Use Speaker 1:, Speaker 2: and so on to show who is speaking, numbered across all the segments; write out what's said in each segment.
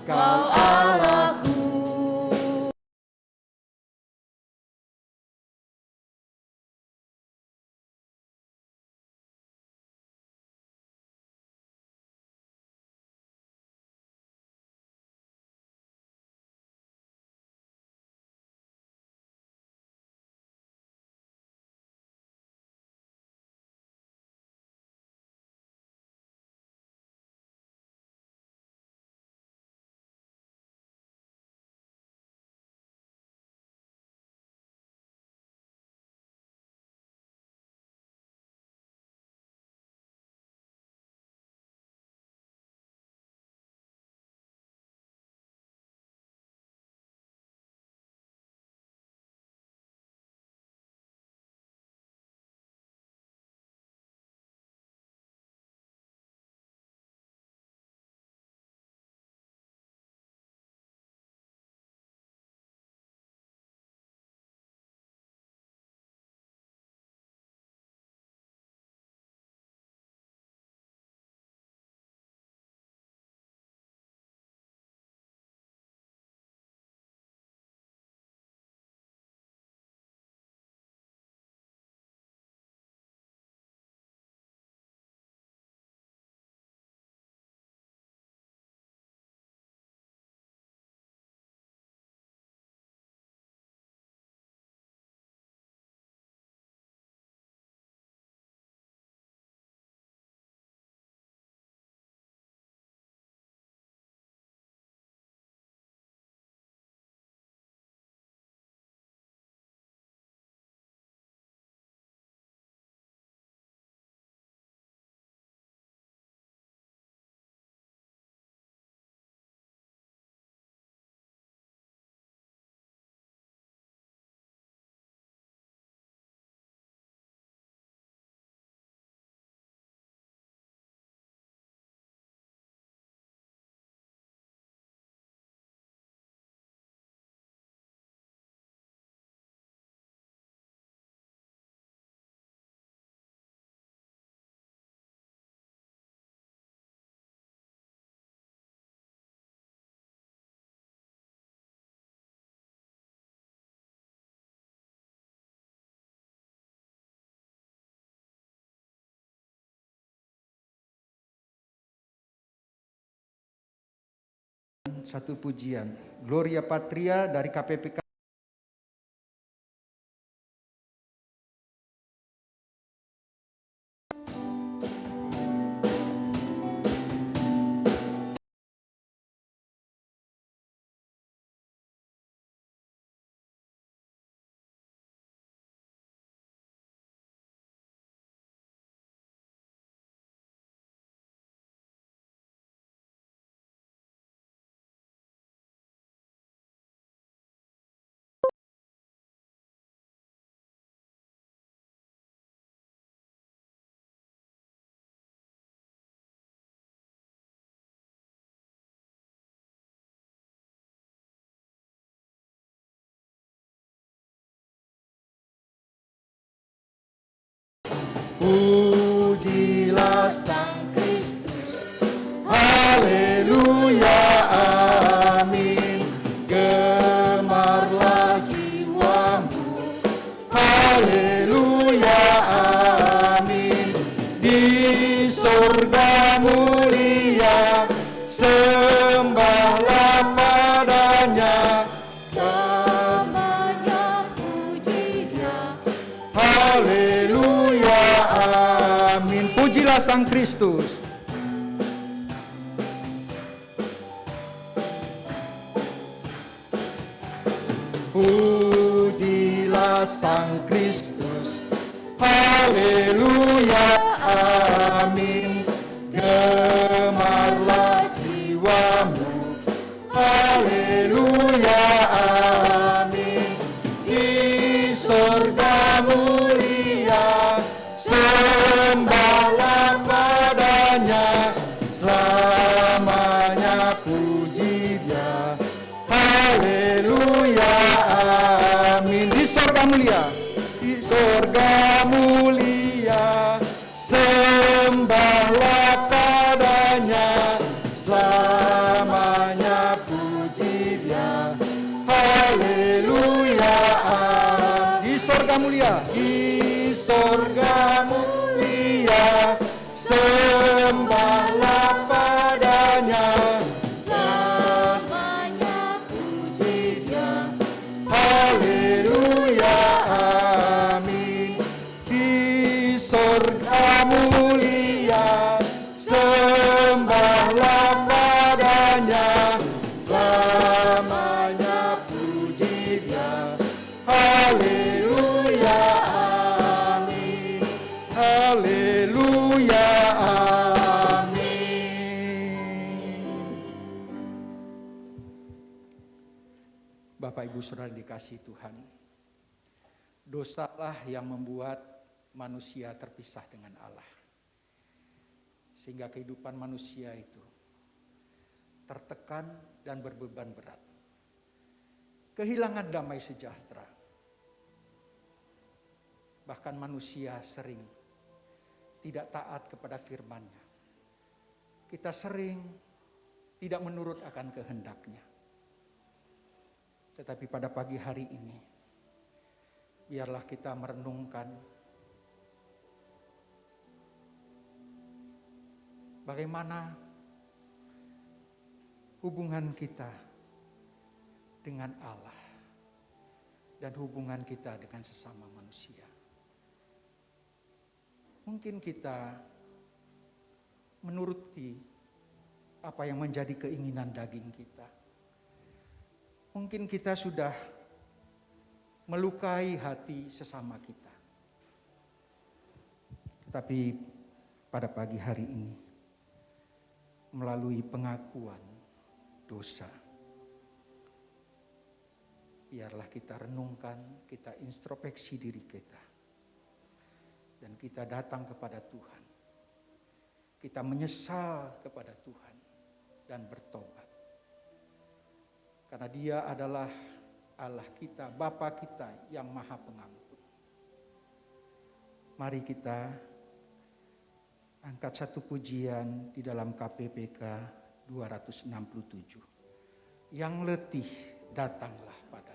Speaker 1: Kau Allahku.
Speaker 2: Satu pujian, Gloria Patria dari KPPK.
Speaker 1: Pujilah Sang Kristus, haleluya, amin. Gemarlah jiwamu, haleluya, amin. Di surga mulia, sembahlah padanya, namanya puji Dia, haleluya, amin.
Speaker 2: Pujilah Sang Kristus.
Speaker 1: Pujilah Sang Kristus, haleluya, amin. Gemarlah jiwamu, haleluya, amin. Di surga mulia, sembahlah padanya, selamanya puji Dia, haleluya, amin.
Speaker 2: Di surga mulia,
Speaker 1: Di surga mulia, sembahlah padanya, selamanya di sorga mulia, sembahlah padanya,
Speaker 3: Namanya puji Dia.
Speaker 1: haleluya, amin. Di sorga mulia, sembahlah padanya, selamanya puji Dia, haleluya, amin. Haleluya, amin. Bapak Ibu Saudara dikasihi Tuhan, dosalah yang membuat manusia terpisah dengan Allah, sehingga kehidupan manusia itu tertekan dan berbeban berat, kehilangan damai sejahtera. Bahkan manusia sering tidak taat kepada firman-Nya. Kita sering tidak menurut akan kehendak-Nya. Tetapi pada pagi hari ini, biarlah kita merenungkan bagaimana hubungan kita dengan Allah dan hubungan kita dengan sesama manusia. Mungkin kita menuruti apa yang menjadi keinginan daging kita. Mungkin kita sudah melukai hati sesama kita. Tetapi pada pagi hari ini, melalui pengakuan dosa, biarlah kita renungkan, kita introspeksi diri kita. Dan kita datang kepada Tuhan. Kita menyesal kepada Tuhan dan bertobat. Karena Dia adalah Allah kita, Bapa kita yang Maha Pengampun. Mari kita angkat satu pujian di dalam KPPK 267. Yang letih datanglah padanya.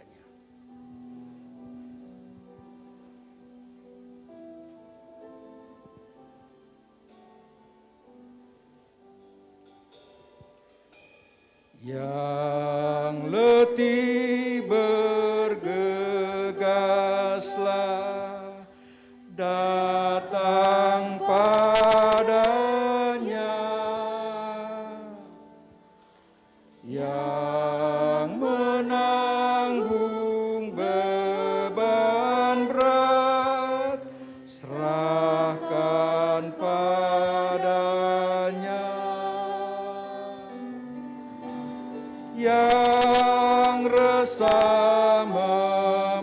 Speaker 1: Yang letih bergegaslah, datang padanya. Yang menanggung beban berat, serahkan padanya. Yang resah memohonlah,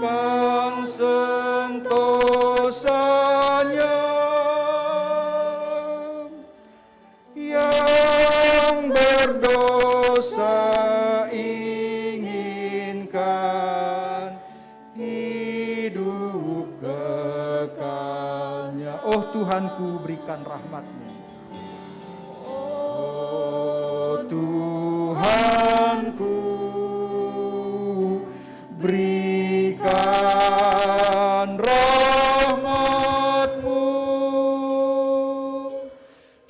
Speaker 1: kan sentosanya. Yang berdosa inginkan hidup kekalnya. Oh Tuhanku, berikan rahmat-Mu. Tuhanku, berikan rahmat-Mu,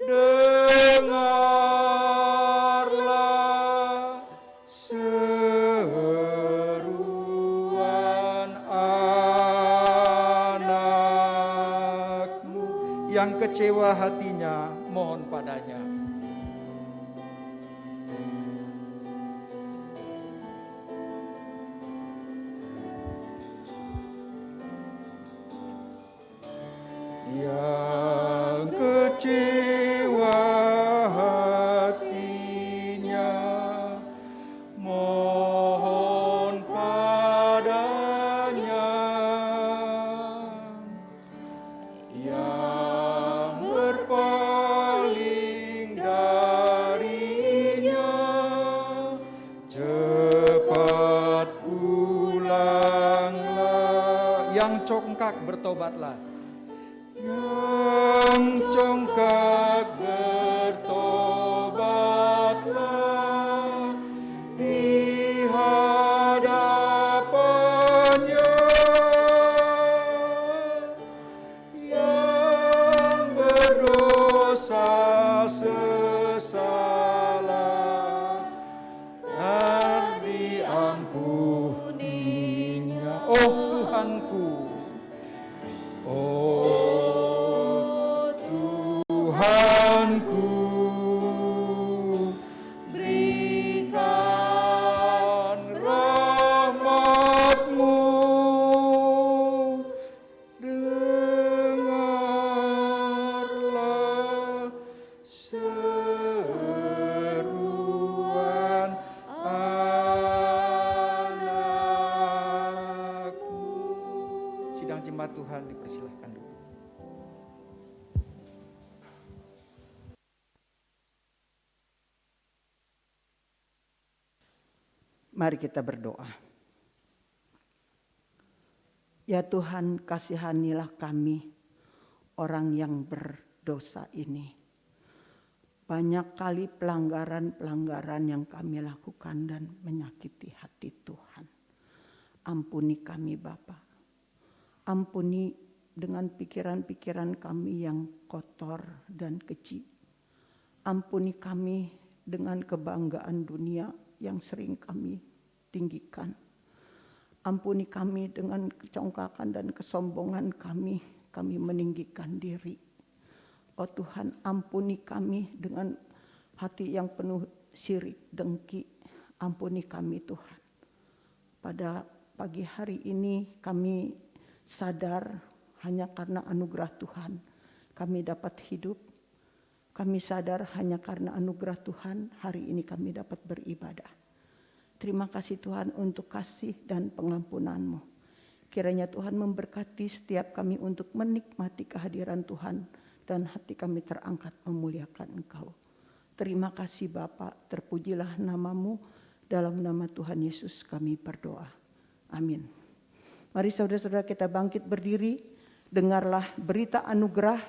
Speaker 1: dengarlah seruan anak-Mu. Yang kecewa hatinya, mohon padanya. Yang kecewa hatinya, mohon padanya. Yang berpaling darinya, cepat pulanglah. Yang congkak bertobatlah. Yang congkak bertobatlah di hadapan jemaat Tuhan dipersilahkan dulu.
Speaker 4: Mari kita berdoa. Ya Tuhan, kasihanilah kami, orang yang berdosa ini. Banyak kali pelanggaran-pelanggaran yang kami lakukan dan menyakiti hati Tuhan. Ampuni kami Bapa. Ampuni dengan pikiran-pikiran kami yang kotor dan keji. Ampuni kami dengan kebanggaan dunia yang sering kami tinggikan. Ampuni kami dengan kecongkakan dan kesombongan kami meninggikan diri. Oh Tuhan, ampuni kami dengan hati yang penuh syirik, dengki. Ampuni kami Tuhan. Pada pagi hari ini kami sadar hanya karena anugerah Tuhan kami dapat hidup. Kami sadar hanya karena anugerah Tuhan hari ini kami dapat beribadah. Terima kasih Tuhan untuk kasih dan pengampunan-Mu. Kiranya Tuhan memberkati setiap kami untuk menikmati kehadiran Tuhan dan hati kami terangkat memuliakan Engkau. Terima kasih Bapa, terpujilah nama-Mu, dalam nama Tuhan Yesus kami berdoa. Amin. Mari saudara-saudara kita bangkit berdiri, dengarlah berita anugerah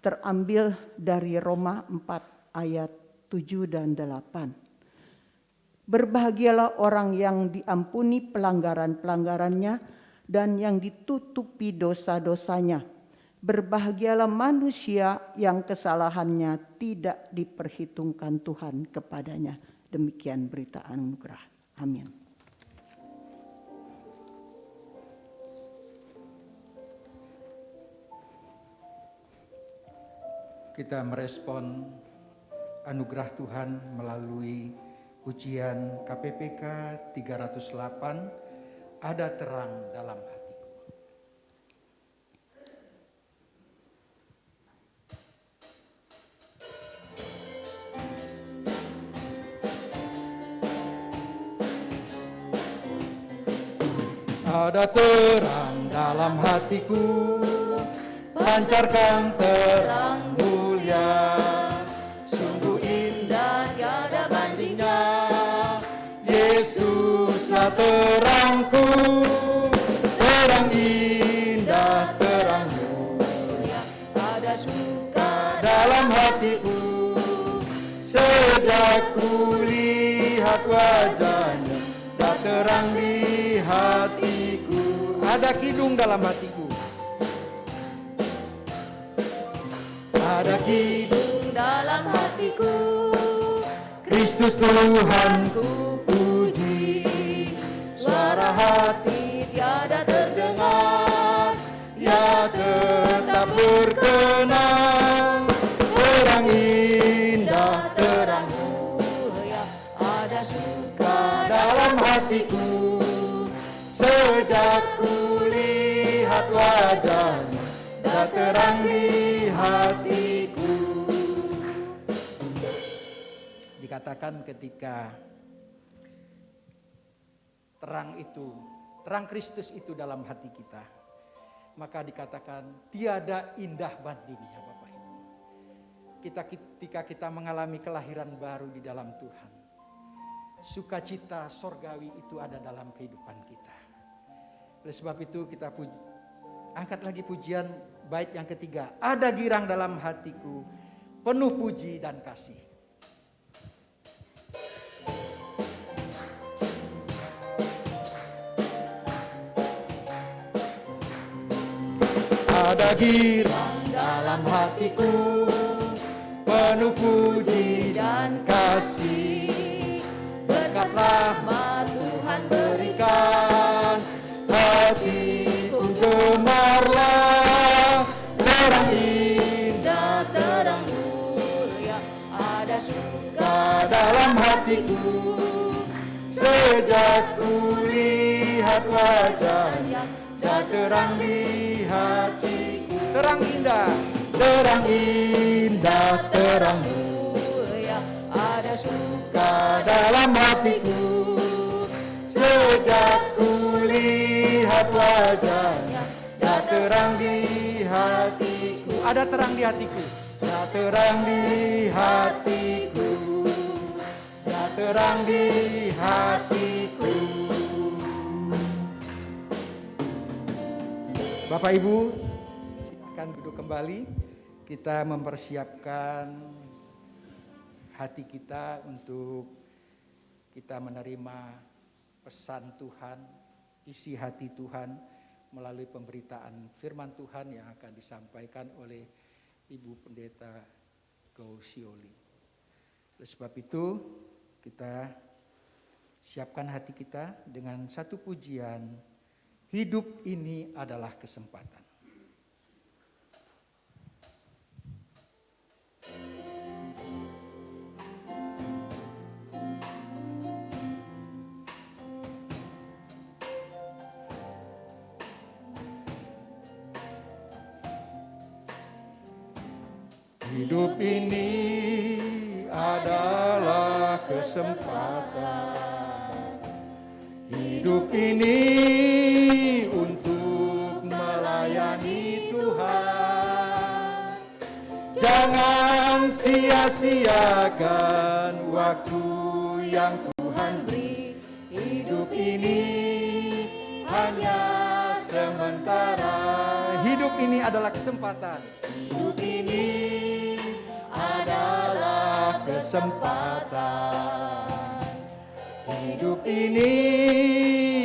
Speaker 4: terambil dari Roma 4 ayat 7 dan 8. Berbahagialah orang yang diampuni pelanggaran-pelanggarannya dan yang ditutupi dosa-dosanya. Berbahagialah manusia yang kesalahannya tidak diperhitungkan Tuhan kepadanya. Demikian berita anugerah. Amin.
Speaker 1: Kita merespon anugerah Tuhan melalui pujian KPPK 308, ada terang dalam hatiku. Ada terang dalam hatiku, pancarkan terang mulia. Sungguh indah tiada bandingnya, Yesuslah terangku. Terang indah, terang mulia, ada suka dalam hatiku. Sejak ku lihat wajahnya, dah terang di hatiku. Ada kidung dalam hatiku. Ada kidung dalam hatiku, Kristus Tuhanku puji. Suara hati tiada terdengar, ya tetap berkenan. Terang indah, terang mulia, ada suka dalam hatiku. Sejak ku lihat wajahnya, dah terang di hatiku. Dikatakan ketika terang Kristus itu dalam hati kita, maka dikatakan tiada indah bandingnya Bapak Ibu. Ketika kita mengalami kelahiran baru di dalam Tuhan, sukacita sorgawi itu ada dalam kehidupan kita. Oleh sebab itu kita angkat lagi pujian bait yang ketiga. Ada girang dalam hatiku, penuh puji dan kasih. Ada girang dalam hatiku, penuh puji dan kasih. Berkat rahmat Tuhan berikan, hatiku gemarlah. Terang indah, terang mulia, ada suka dalam hatiku. Sejak ku lihat wajahnya, dah terang di hatiku. Terang indah, terang indah, terang mulia, ada suka dalam hatiku. Sejak ku lihat wajahnya, dah
Speaker 2: terang di hatiku. Ada terang di hatiku. Ya terang di hatiku. Ya terang di hatiku. Bapak Ibu, silakan duduk kembali. Kita mempersiapkan hati kita untuk kita menerima pesan Tuhan, isi hati Tuhan melalui pemberitaan firman Tuhan yang akan disampaikan oleh Ibu Pendeta Go Sioli. Oleh sebab itu, kita siapkan hati kita dengan satu pujian, hidup ini adalah kesempatan. Hidup ini adalah kesempatan. Hidup ini untuk melayani Tuhan. Jangan sia-siakan waktu yang Tuhan beri. Hidup ini hanya sementara. Hidup ini adalah kesempatan. Hidup ini adalah kesempatan. Hidup ini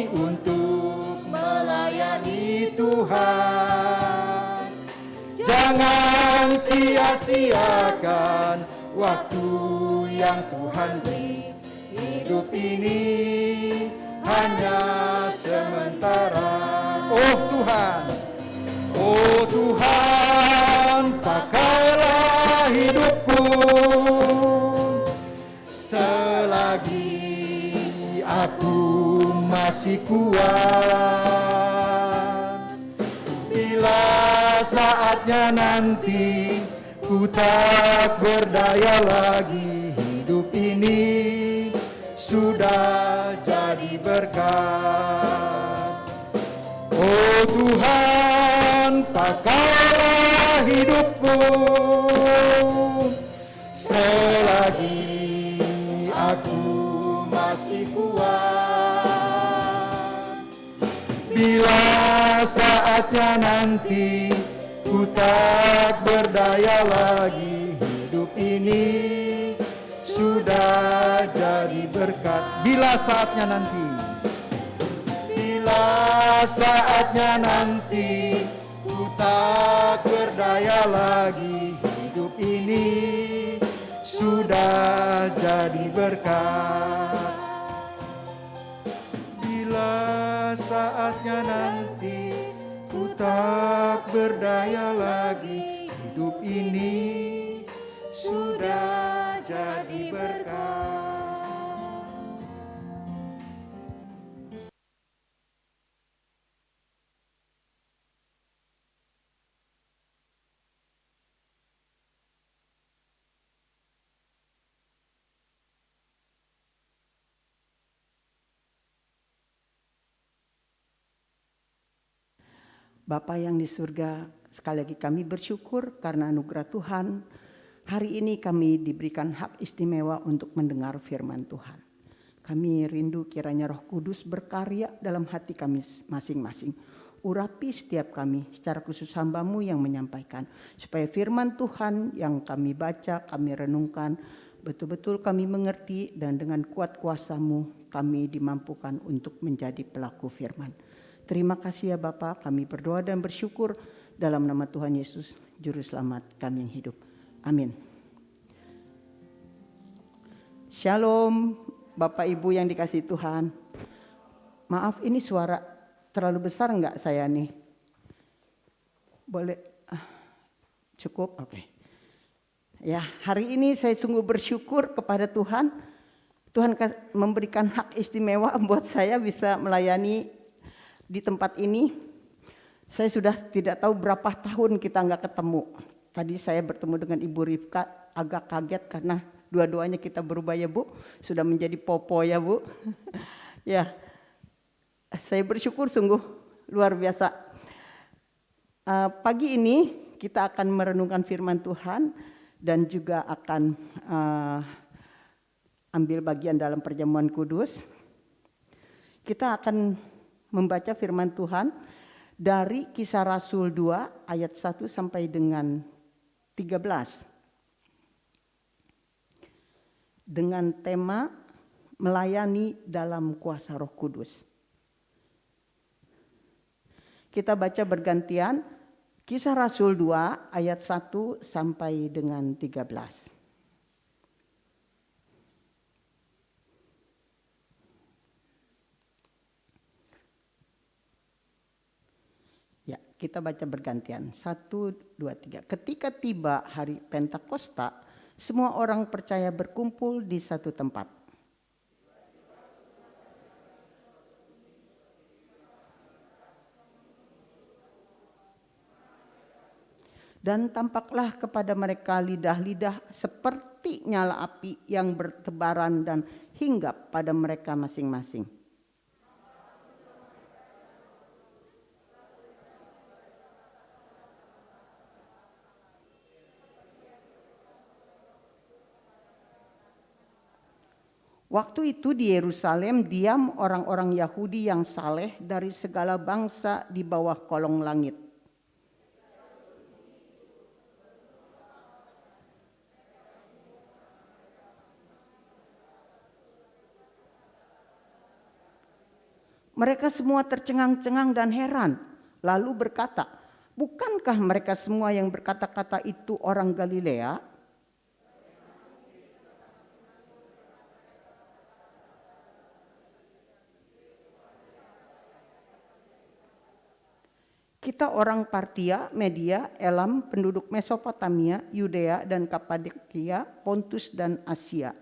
Speaker 2: untuk melayani Tuhan. Jangan sia-siakan waktu yang Tuhan beri. Hidup ini hanya sementara. Oh Tuhan, oh Tuhan, pakailah hidupku selagi aku masih kuat. Bila saatnya nanti ku tak berdaya lagi, hidup ini sudah jadi berkat. Oh Tuhan, pakailah hidupku selagi aku masih kuat. Bila saatnya nanti ku tak berdaya lagi, hidup ini sudah jadi berkat. Bila saatnya nanti, bila saatnya nanti ku tak berdaya lagi, hidup ini sudah jadi berkat. Bila saatnya nanti ku tak berdaya lagi, hidup ini sudah jadi berkat.
Speaker 4: Bapa yang di surga, sekali lagi kami bersyukur karena anugerah Tuhan. Hari ini kami diberikan hak istimewa untuk mendengar firman Tuhan. Kami rindu kiranya Roh Kudus berkarya dalam hati kami masing-masing. Urapi setiap kami, secara khusus hamba-Mu yang menyampaikan. Supaya firman Tuhan yang kami baca, kami renungkan, betul-betul kami mengerti dan dengan kuat kuasa-Mu kami dimampukan untuk menjadi pelaku firman. Terima kasih ya Bapa, kami berdoa dan bersyukur dalam nama Tuhan Yesus, Juru Selamat kami yang hidup. Amin. Shalom Bapak Ibu yang dikasihi Tuhan. Maaf ini suara terlalu besar enggak saya nih? Boleh? Cukup? Oke. Ya, hari ini saya sungguh bersyukur kepada Tuhan. Tuhan memberikan hak istimewa buat saya bisa melayani di tempat ini. Saya sudah tidak tahu berapa tahun kita nggak ketemu. Tadi saya bertemu dengan Ibu Rifka, agak kaget karena dua-duanya kita berubah ya Bu. Sudah menjadi popo ya Bu. Ya, saya bersyukur sungguh luar biasa. Pagi ini kita akan merenungkan firman Tuhan dan juga akan ambil bagian dalam perjamuan kudus. Kita akan membaca firman Tuhan dari Kisah Rasul 2 ayat 1 sampai dengan 13. Dengan tema melayani dalam kuasa Roh Kudus. Kita baca bergantian Kisah Rasul 2 ayat 1 sampai dengan 13. Ya, kita baca bergantian. 1, 2, 3. Ketika tiba hari Pentakosta, semua orang percaya berkumpul di satu tempat. Dan tampaklah kepada mereka lidah-lidah seperti nyala api yang bertebaran dan hinggap pada mereka masing-masing. Waktu itu di Yerusalem diam orang-orang Yahudi yang saleh dari segala bangsa di bawah kolong langit. Mereka semua tercengang-cengang dan heran, lalu berkata, "Bukankah mereka semua yang berkata-kata itu orang Galilea?" Kita orang Partia, Media, Elam, penduduk Mesopotamia, Yudea dan Kapadokia, Pontus dan Asia.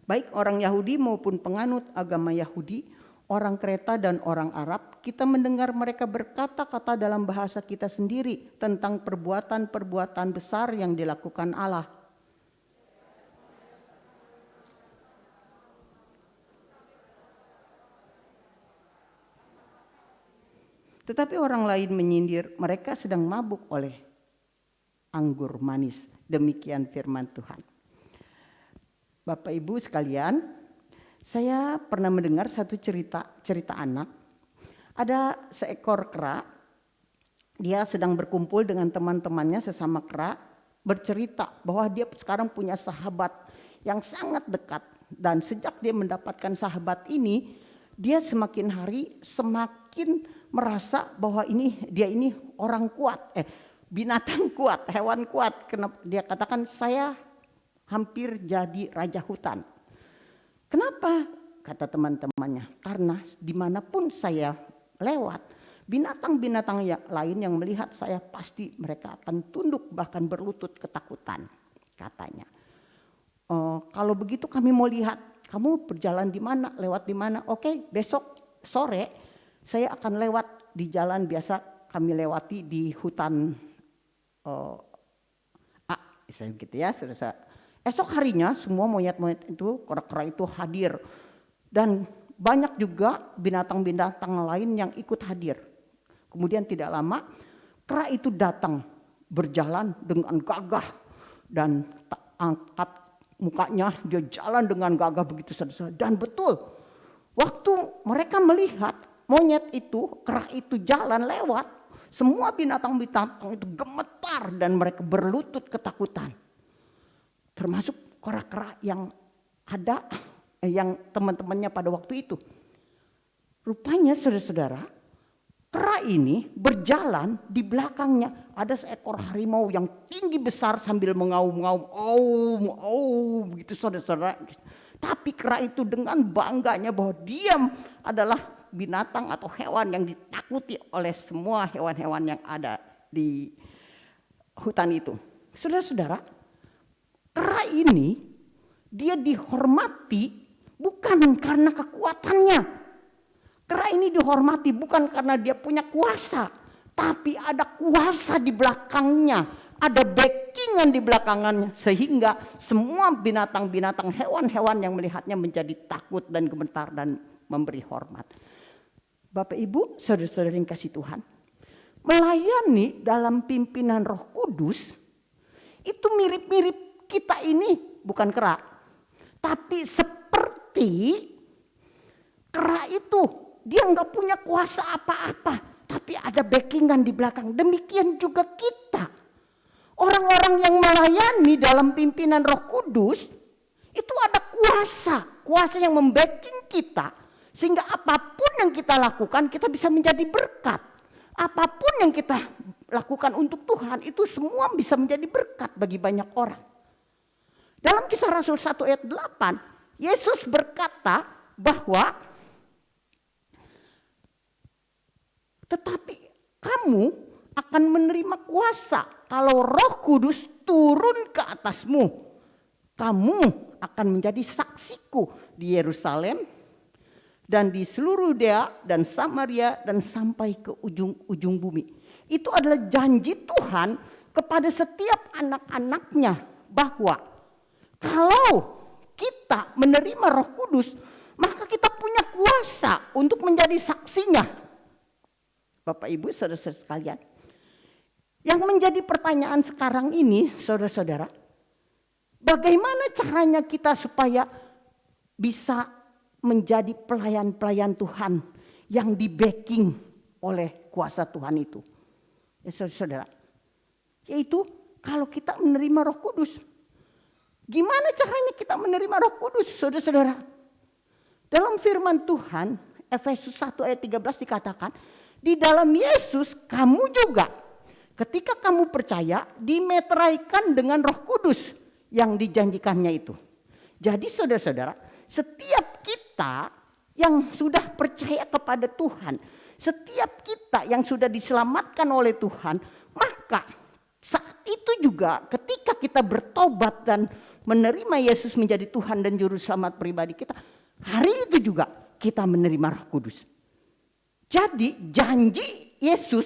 Speaker 4: Baik orang Yahudi maupun penganut agama Yahudi, orang Kreta dan orang Arab, kita mendengar mereka berkata-kata dalam bahasa kita sendiri tentang perbuatan-perbuatan besar yang dilakukan Allah. Tetapi orang lain menyindir, mereka sedang mabuk oleh anggur manis. Demikian firman Tuhan. Bapak Ibu sekalian, saya pernah mendengar satu cerita anak. Ada seekor kera, dia sedang berkumpul dengan teman-temannya sesama kera, bercerita bahwa dia sekarang punya sahabat yang sangat dekat. Dan sejak dia mendapatkan sahabat ini, dia semakin hari semakin merasa bahwa dia ini orang kuat, binatang kuat, hewan kuat. Kenapa? Dia katakan, saya hampir jadi raja hutan. Kenapa? Kata teman-temannya, karena dimanapun saya lewat, binatang-binatang lain yang melihat saya pasti mereka akan tunduk bahkan berlutut ketakutan, katanya. Kalau begitu kami mau lihat, kamu berjalan di mana, lewat di mana? Oke, besok sore saya akan lewat di jalan biasa kami lewati di hutan gitu ya, saudara. Esok harinya semua monyet-monyet itu, kera-kera itu hadir. Dan banyak juga binatang-binatang lain yang ikut hadir. Kemudian tidak lama, kera itu datang berjalan dengan gagah. Dan angkat mukanya, dia jalan dengan gagah begitu saja. Dan betul, waktu mereka melihat monyet itu, kera itu jalan lewat, semua binatang-binatang itu gemetar dan mereka berlutut ketakutan. Termasuk kera-kera yang ada, yang teman-temannya pada waktu itu. Rupanya saudara-saudara, kera ini berjalan di belakangnya. Ada seekor harimau yang tinggi besar sambil mengaum-ngaum. Begitu saudara-saudara. Tapi kera itu dengan bangganya bahwa dia adalah binatang atau hewan yang ditakuti oleh semua hewan-hewan yang ada di hutan itu. Saudara-saudara, kera ini dia dihormati bukan karena kekuatannya. Kera ini dihormati bukan karena dia punya kuasa, tapi ada kuasa di belakangnya. ada backingan di belakangnya, sehingga semua binatang-binatang, hewan-hewan yang melihatnya menjadi takut dan gemetar dan memberi hormat. Bapak Ibu, saudara-saudara yang kasih Tuhan, melayani dalam pimpinan Roh Kudus itu mirip-mirip kita ini bukan kera, tapi seperti kera itu dia nggak punya kuasa apa-apa, tapi ada backingan di belakang. Demikian juga kita, orang-orang yang melayani dalam pimpinan Roh Kudus itu ada kuasa yang membacking kita, sehingga apapun yang kita lakukan kita bisa menjadi berkat. Apapun yang kita lakukan untuk Tuhan itu semua bisa menjadi berkat bagi banyak orang. Dalam Kisah Rasul 1 ayat 8, Yesus berkata bahwa tetapi kamu akan menerima kuasa kalau Roh Kudus turun ke atasmu. Kamu akan menjadi saksiku di Yerusalem dan di seluruh Yudea dan Samaria dan sampai ke ujung-ujung bumi. Itu adalah janji Tuhan kepada setiap anak-anaknya bahwa kalau kita menerima Roh Kudus, maka kita punya kuasa untuk menjadi saksinya. Bapak Ibu, saudara-saudara sekalian, yang menjadi pertanyaan sekarang ini, saudara-saudara, bagaimana caranya kita supaya bisa menjadi pelayan-pelayan Tuhan yang di backing oleh kuasa Tuhan itu? Ya saudara-saudara, yaitu kalau kita menerima Roh Kudus. Gimana caranya kita menerima Roh Kudus, saudara-saudara? Dalam firman Tuhan, Efesus 1 ayat 13 dikatakan, di dalam Yesus kamu juga ketika kamu percaya dimeteraikan dengan Roh Kudus yang dijanjikannya itu. Jadi saudara-saudara, setiap kita yang sudah percaya kepada Tuhan, setiap kita yang sudah diselamatkan oleh Tuhan, maka saat itu juga ketika kita bertobat dan menerima Yesus menjadi Tuhan dan Juru Selamat pribadi kita, hari itu juga kita menerima Roh Kudus. Jadi janji Yesus,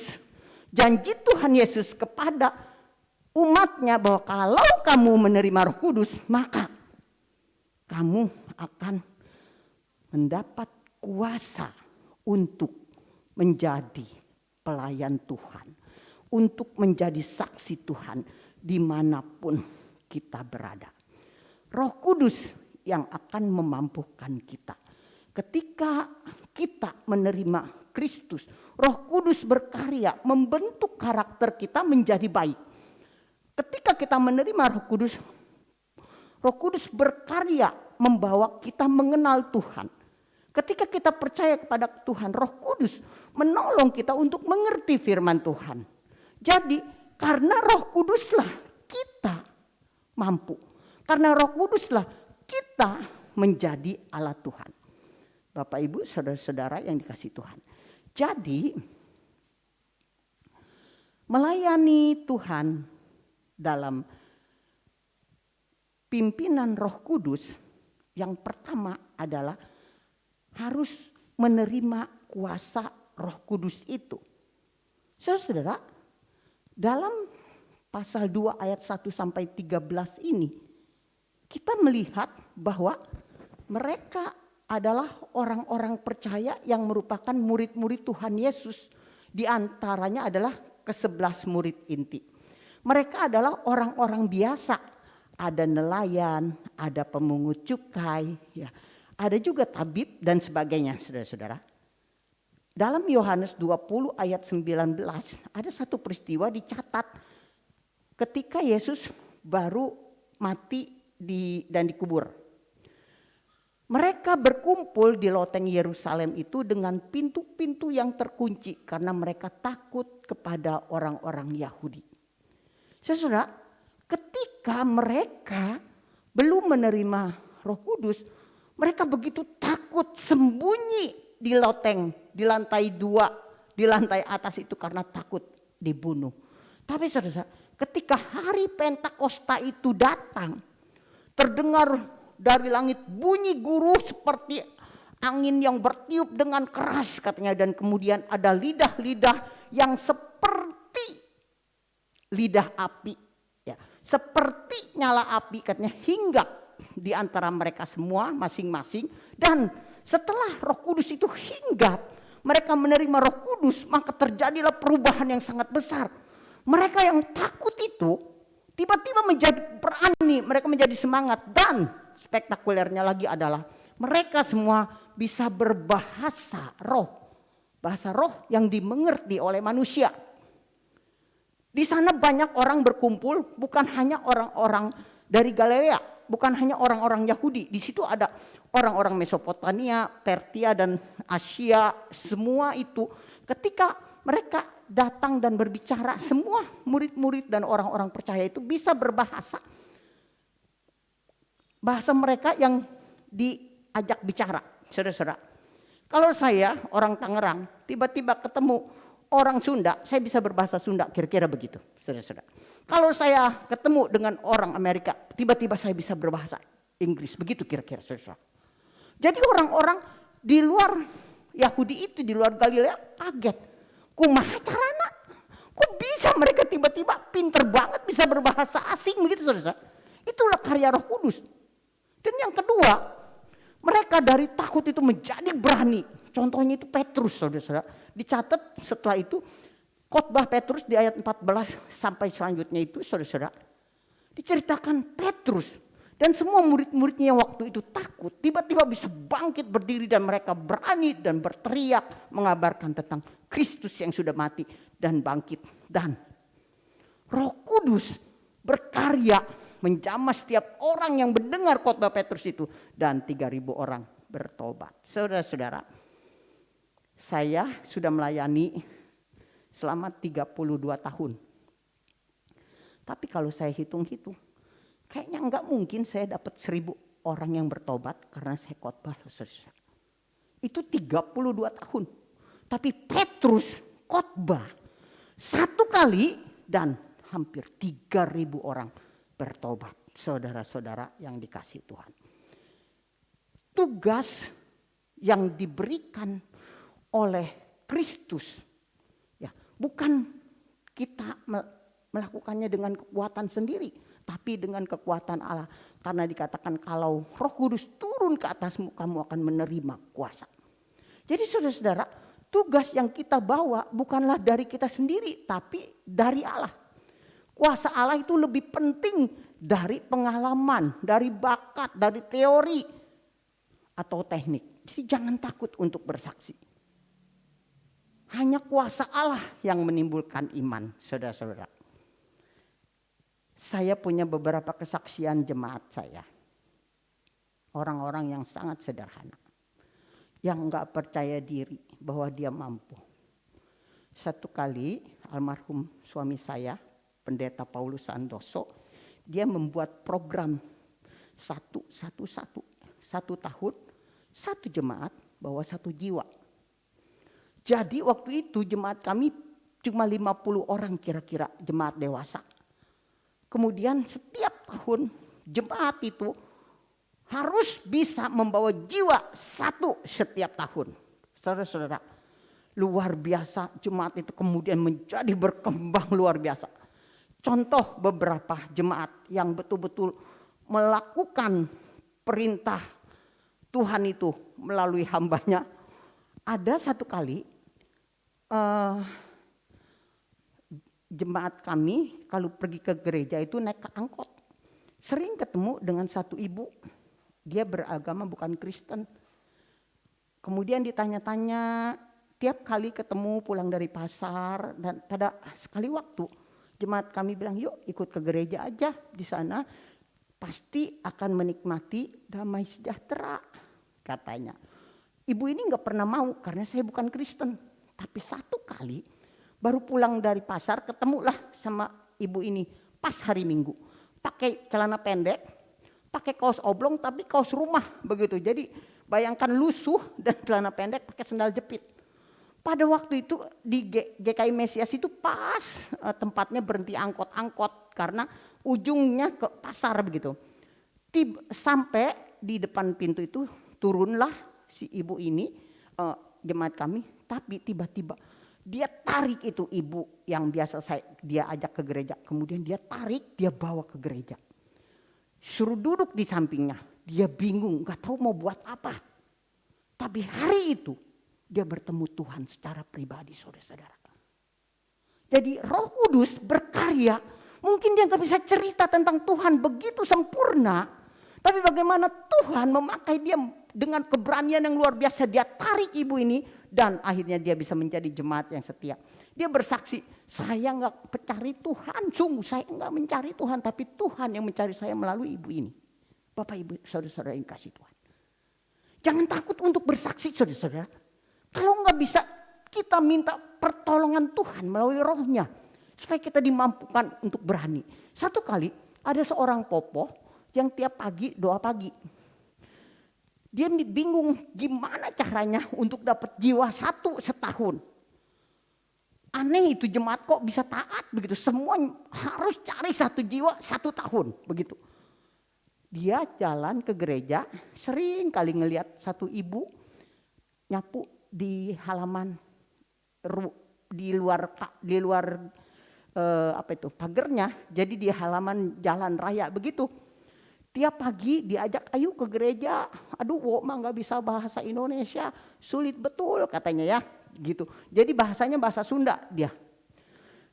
Speaker 4: janji Tuhan Yesus kepada umatnya bahwa kalau kamu menerima Roh Kudus, maka kamu akan mendapat kuasa untuk menjadi pelayan Tuhan, untuk menjadi saksi Tuhan dimanapun kita berada. Roh Kudus yang akan memampukan kita. Ketika kita menerima Kristus, Roh Kudus berkarya membentuk karakter kita menjadi baik. Ketika kita menerima Roh Kudus berkarya membawa kita mengenal Tuhan. Ketika kita percaya kepada Tuhan, Roh Kudus menolong kita untuk mengerti firman Tuhan. Jadi karena Roh Kuduslah kita mampu. Karena Roh Kuduslah kita menjadi alat Tuhan. Bapak Ibu, saudara-saudara yang dikasihi Tuhan. Jadi melayani Tuhan dalam pimpinan Roh Kudus yang pertama adalah harus menerima kuasa Roh Kudus itu. Saudara, dalam pasal 2 ayat 1 sampai 13 ini kita melihat bahwa mereka adalah orang-orang percaya yang merupakan murid-murid Tuhan Yesus. Di antaranya adalah ke-11 murid inti. Mereka adalah orang-orang biasa. Ada nelayan, ada pemungut cukai, ya, ada juga tabib dan sebagainya, saudara-saudara. Dalam Yohanes 20 ayat 19 ada satu peristiwa dicatat ketika Yesus baru mati dan dikubur. Mereka berkumpul di loteng Yerusalem itu dengan pintu-pintu yang terkunci karena mereka takut kepada orang-orang Yahudi. Saudara, ketika mereka belum menerima Roh Kudus, mereka begitu takut sembunyi di loteng, di lantai 2, di lantai atas itu karena takut dibunuh. Tapi saudara, ketika hari Pentakosta itu datang, terdengar dari langit bunyi guruh seperti angin yang bertiup dengan keras katanya. Dan kemudian ada lidah-lidah yang seperti lidah api seperti nyala api katanya hinggap di antara mereka semua masing-masing. Dan setelah Roh Kudus itu hinggap, mereka menerima Roh Kudus, maka terjadilah perubahan yang sangat besar. Mereka yang takut itu tiba-tiba menjadi berani, mereka menjadi semangat. Dan spektakulernya lagi adalah mereka semua bisa berbahasa roh. Bahasa roh yang dimengerti oleh manusia. Di sana banyak orang berkumpul, bukan hanya orang-orang dari Galilea, bukan hanya orang-orang Yahudi. Di situ ada orang-orang Mesopotamia, Persia dan Asia, semua itu. Ketika mereka datang dan berbicara, semua murid-murid dan orang-orang percaya itu bisa berbahasa. Bahasa mereka yang diajak bicara, saudara-saudara. Kalau saya orang Tangerang, tiba-tiba ketemu orang Sunda, saya bisa berbahasa Sunda, kira-kira begitu, saudara-saudara. Kalau saya ketemu dengan orang Amerika, tiba-tiba saya bisa berbahasa Inggris, begitu kira-kira, saudara-saudara. Jadi orang-orang di luar Yahudi itu, di luar Galilea kaget. Kumaha carana? Kok bisa mereka tiba-tiba pinter banget bisa berbahasa asing begitu, saudara-saudara. Itulah karya Roh Kudus. Dan yang kedua, mereka dari takut itu menjadi berani. Contohnya itu Petrus, saudara-saudara. Dicatat setelah itu khotbah Petrus di ayat 14 sampai selanjutnya itu, saudara-saudara. Diceritakan Petrus dan semua murid-muridnya yang waktu itu takut, tiba-tiba bisa bangkit berdiri dan mereka berani dan berteriak mengabarkan tentang Kristus yang sudah mati dan bangkit. Dan Roh Kudus berkarya menjamah setiap orang yang mendengar khotbah Petrus itu, dan 3.000 orang bertobat. Saudara-saudara, saya sudah melayani selama 32 tahun. Tapi kalau saya hitung-hitung, kayaknya enggak mungkin saya dapat 1.000 orang yang bertobat karena saya khotbah. Itu 32 tahun. Tapi Petrus khotbah 1 kali dan hampir 3.000 orang bertobat. Saudara-saudara yang dikasihi Tuhan. Tugas yang diberikan oleh Kristus, ya, bukan kita melakukannya dengan kekuatan sendiri, tapi dengan kekuatan Allah. Karena dikatakan kalau Roh Kudus turun ke atasmu, kamu akan menerima kuasa. Jadi saudara-saudara, tugas yang kita bawa bukanlah dari kita sendiri, tapi dari Allah. Kuasa Allah itu lebih penting dari pengalaman, dari bakat, dari teori atau teknik. Jadi jangan takut untuk bersaksi. Hanya kuasa Allah yang menimbulkan iman, saudara-saudara. Saya punya beberapa kesaksian jemaat saya. Orang-orang yang sangat sederhana. Yang enggak percaya diri bahwa dia mampu. Satu kali almarhum suami saya, Pendeta Paulus Santoso, dia membuat program satu tahun, 1 jemaat bawa 1 jiwa. Jadi waktu itu jemaat kami cuma 50 orang kira-kira jemaat dewasa. Kemudian setiap tahun jemaat itu harus bisa membawa jiwa 1 setiap tahun. Saudara-saudara, luar biasa jemaat itu kemudian menjadi berkembang luar biasa. Contoh beberapa jemaat yang betul-betul melakukan perintah Tuhan itu melalui hambanya. Ada satu kali jemaat kami kalau pergi ke gereja itu naik ke angkot. Sering ketemu dengan satu ibu, dia beragama bukan Kristen. Kemudian ditanya-tanya tiap kali ketemu pulang dari pasar, dan pada sekali waktu jemaat kami bilang, yuk ikut ke gereja aja, di sana pasti akan menikmati damai sejahtera, katanya. Ibu ini nggak pernah mau karena saya bukan Kristen. Tapi satu kali baru pulang dari pasar ketemulah sama ibu ini pas hari Minggu. Pakai celana pendek, pakai kaos oblong tapi kaos rumah begitu. Jadi bayangkan lusuh dan celana pendek pakai sandal jepit. Pada waktu itu di GKI Mesias itu pas tempatnya berhenti angkot-angkot karena ujungnya ke pasar begitu. Sampai di depan pintu itu turunlah si ibu ini, jemaat kami, tapi tiba-tiba Dia tarik itu ibu yang biasa dia ajak ke gereja. Kemudian dia tarik, dia bawa ke gereja. Suruh duduk di sampingnya. Dia bingung, gak tahu mau buat apa. Tapi hari itu dia bertemu Tuhan secara pribadi, saudara-saudara. Jadi Roh Kudus berkarya. Mungkin dia gak bisa cerita tentang Tuhan begitu sempurna. Tapi bagaimana Tuhan memakai dia dengan keberanian yang luar biasa. Dia tarik ibu ini dan akhirnya dia bisa menjadi jemaat yang setia. Dia bersaksi, saya gak mencari Tuhan. Sungguh saya gak mencari Tuhan. Tapi Tuhan yang mencari saya melalui ibu ini. Bapak ibu saudara-saudara yang kasih Tuhan. Jangan takut untuk bersaksi saudara-saudara. Kalau gak bisa kita minta pertolongan Tuhan melalui rohnya. Supaya kita dimampukan untuk berani. Satu kali ada seorang popoh yang tiap pagi doa pagi. Dia bingung gimana caranya untuk dapat jiwa satu setahun. Aneh itu jemaat kok bisa taat begitu. Semua harus cari satu jiwa 1 tahun begitu. Dia jalan ke gereja sering kali ngelihat satu ibu nyapu di halaman di luar pagernya. Jadi di halaman jalan raya begitu. Tiap pagi diajak ayo ke gereja. Aduh, Wo mah nggak bisa bahasa Indonesia, sulit betul katanya ya, gitu. Jadi bahasanya bahasa Sunda dia.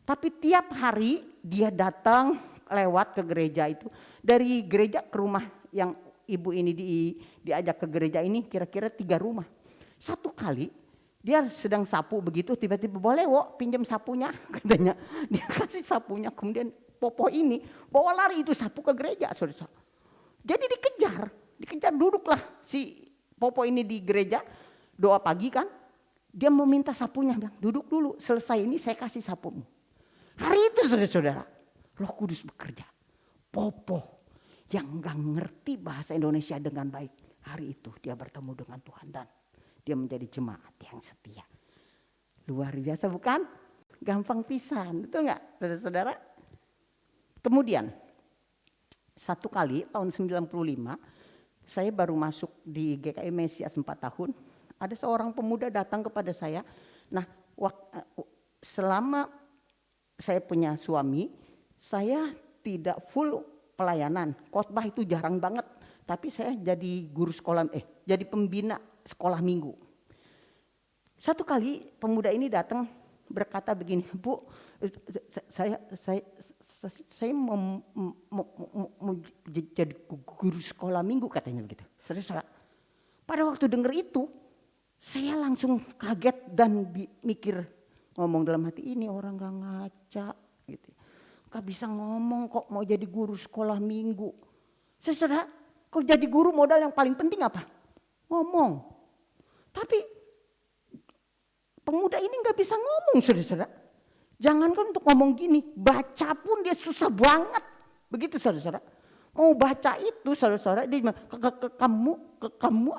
Speaker 4: Tapi tiap hari dia datang lewat ke gereja itu. Dari gereja ke rumah yang ibu ini diajak ke gereja ini kira-kira 3 rumah. Satu kali dia sedang sapu begitu, tiba-tiba boleh Wo pinjam sapunya katanya. Dia kasih sapunya, kemudian popo ini bawa lari itu sapu ke gereja, saudara. Jadi dikejar duduklah si popo ini di gereja, doa pagi kan. Dia mau minta sapunya, bilang duduk dulu, selesai ini saya kasih sapumu. Hari itu saudara-saudara, Roh Kudus bekerja. Popo yang gak ngerti bahasa Indonesia dengan baik, hari itu dia bertemu dengan Tuhan dan dia menjadi jemaat yang setia. Luar biasa bukan? Gampang pisan, betul gak saudara-saudara? Kemudian satu kali tahun 95 saya baru masuk di GKI Mesias 4 tahun. Ada seorang pemuda datang kepada saya. Nah selama saya punya suami, saya tidak full pelayanan. Khotbah itu jarang banget. Tapi saya jadi guru sekolah, jadi pembina sekolah minggu. Satu kali pemuda ini datang berkata begini, Bu, saya mau jadi guru sekolah minggu katanya begitu. Saudara, pada waktu dengar itu, saya langsung kaget dan mikir, ngomong dalam hati, ini orang gak ngaca gitu. Gak bisa ngomong kok mau jadi guru sekolah minggu. Saudara, kok jadi guru modal yang paling penting apa? Ngomong. Tapi pemuda ini gak bisa ngomong, saudara. Jangankan untuk ngomong gini, baca pun dia susah banget. Begitu saudara-saudara. Mau baca itu saudara-saudara, dia kamu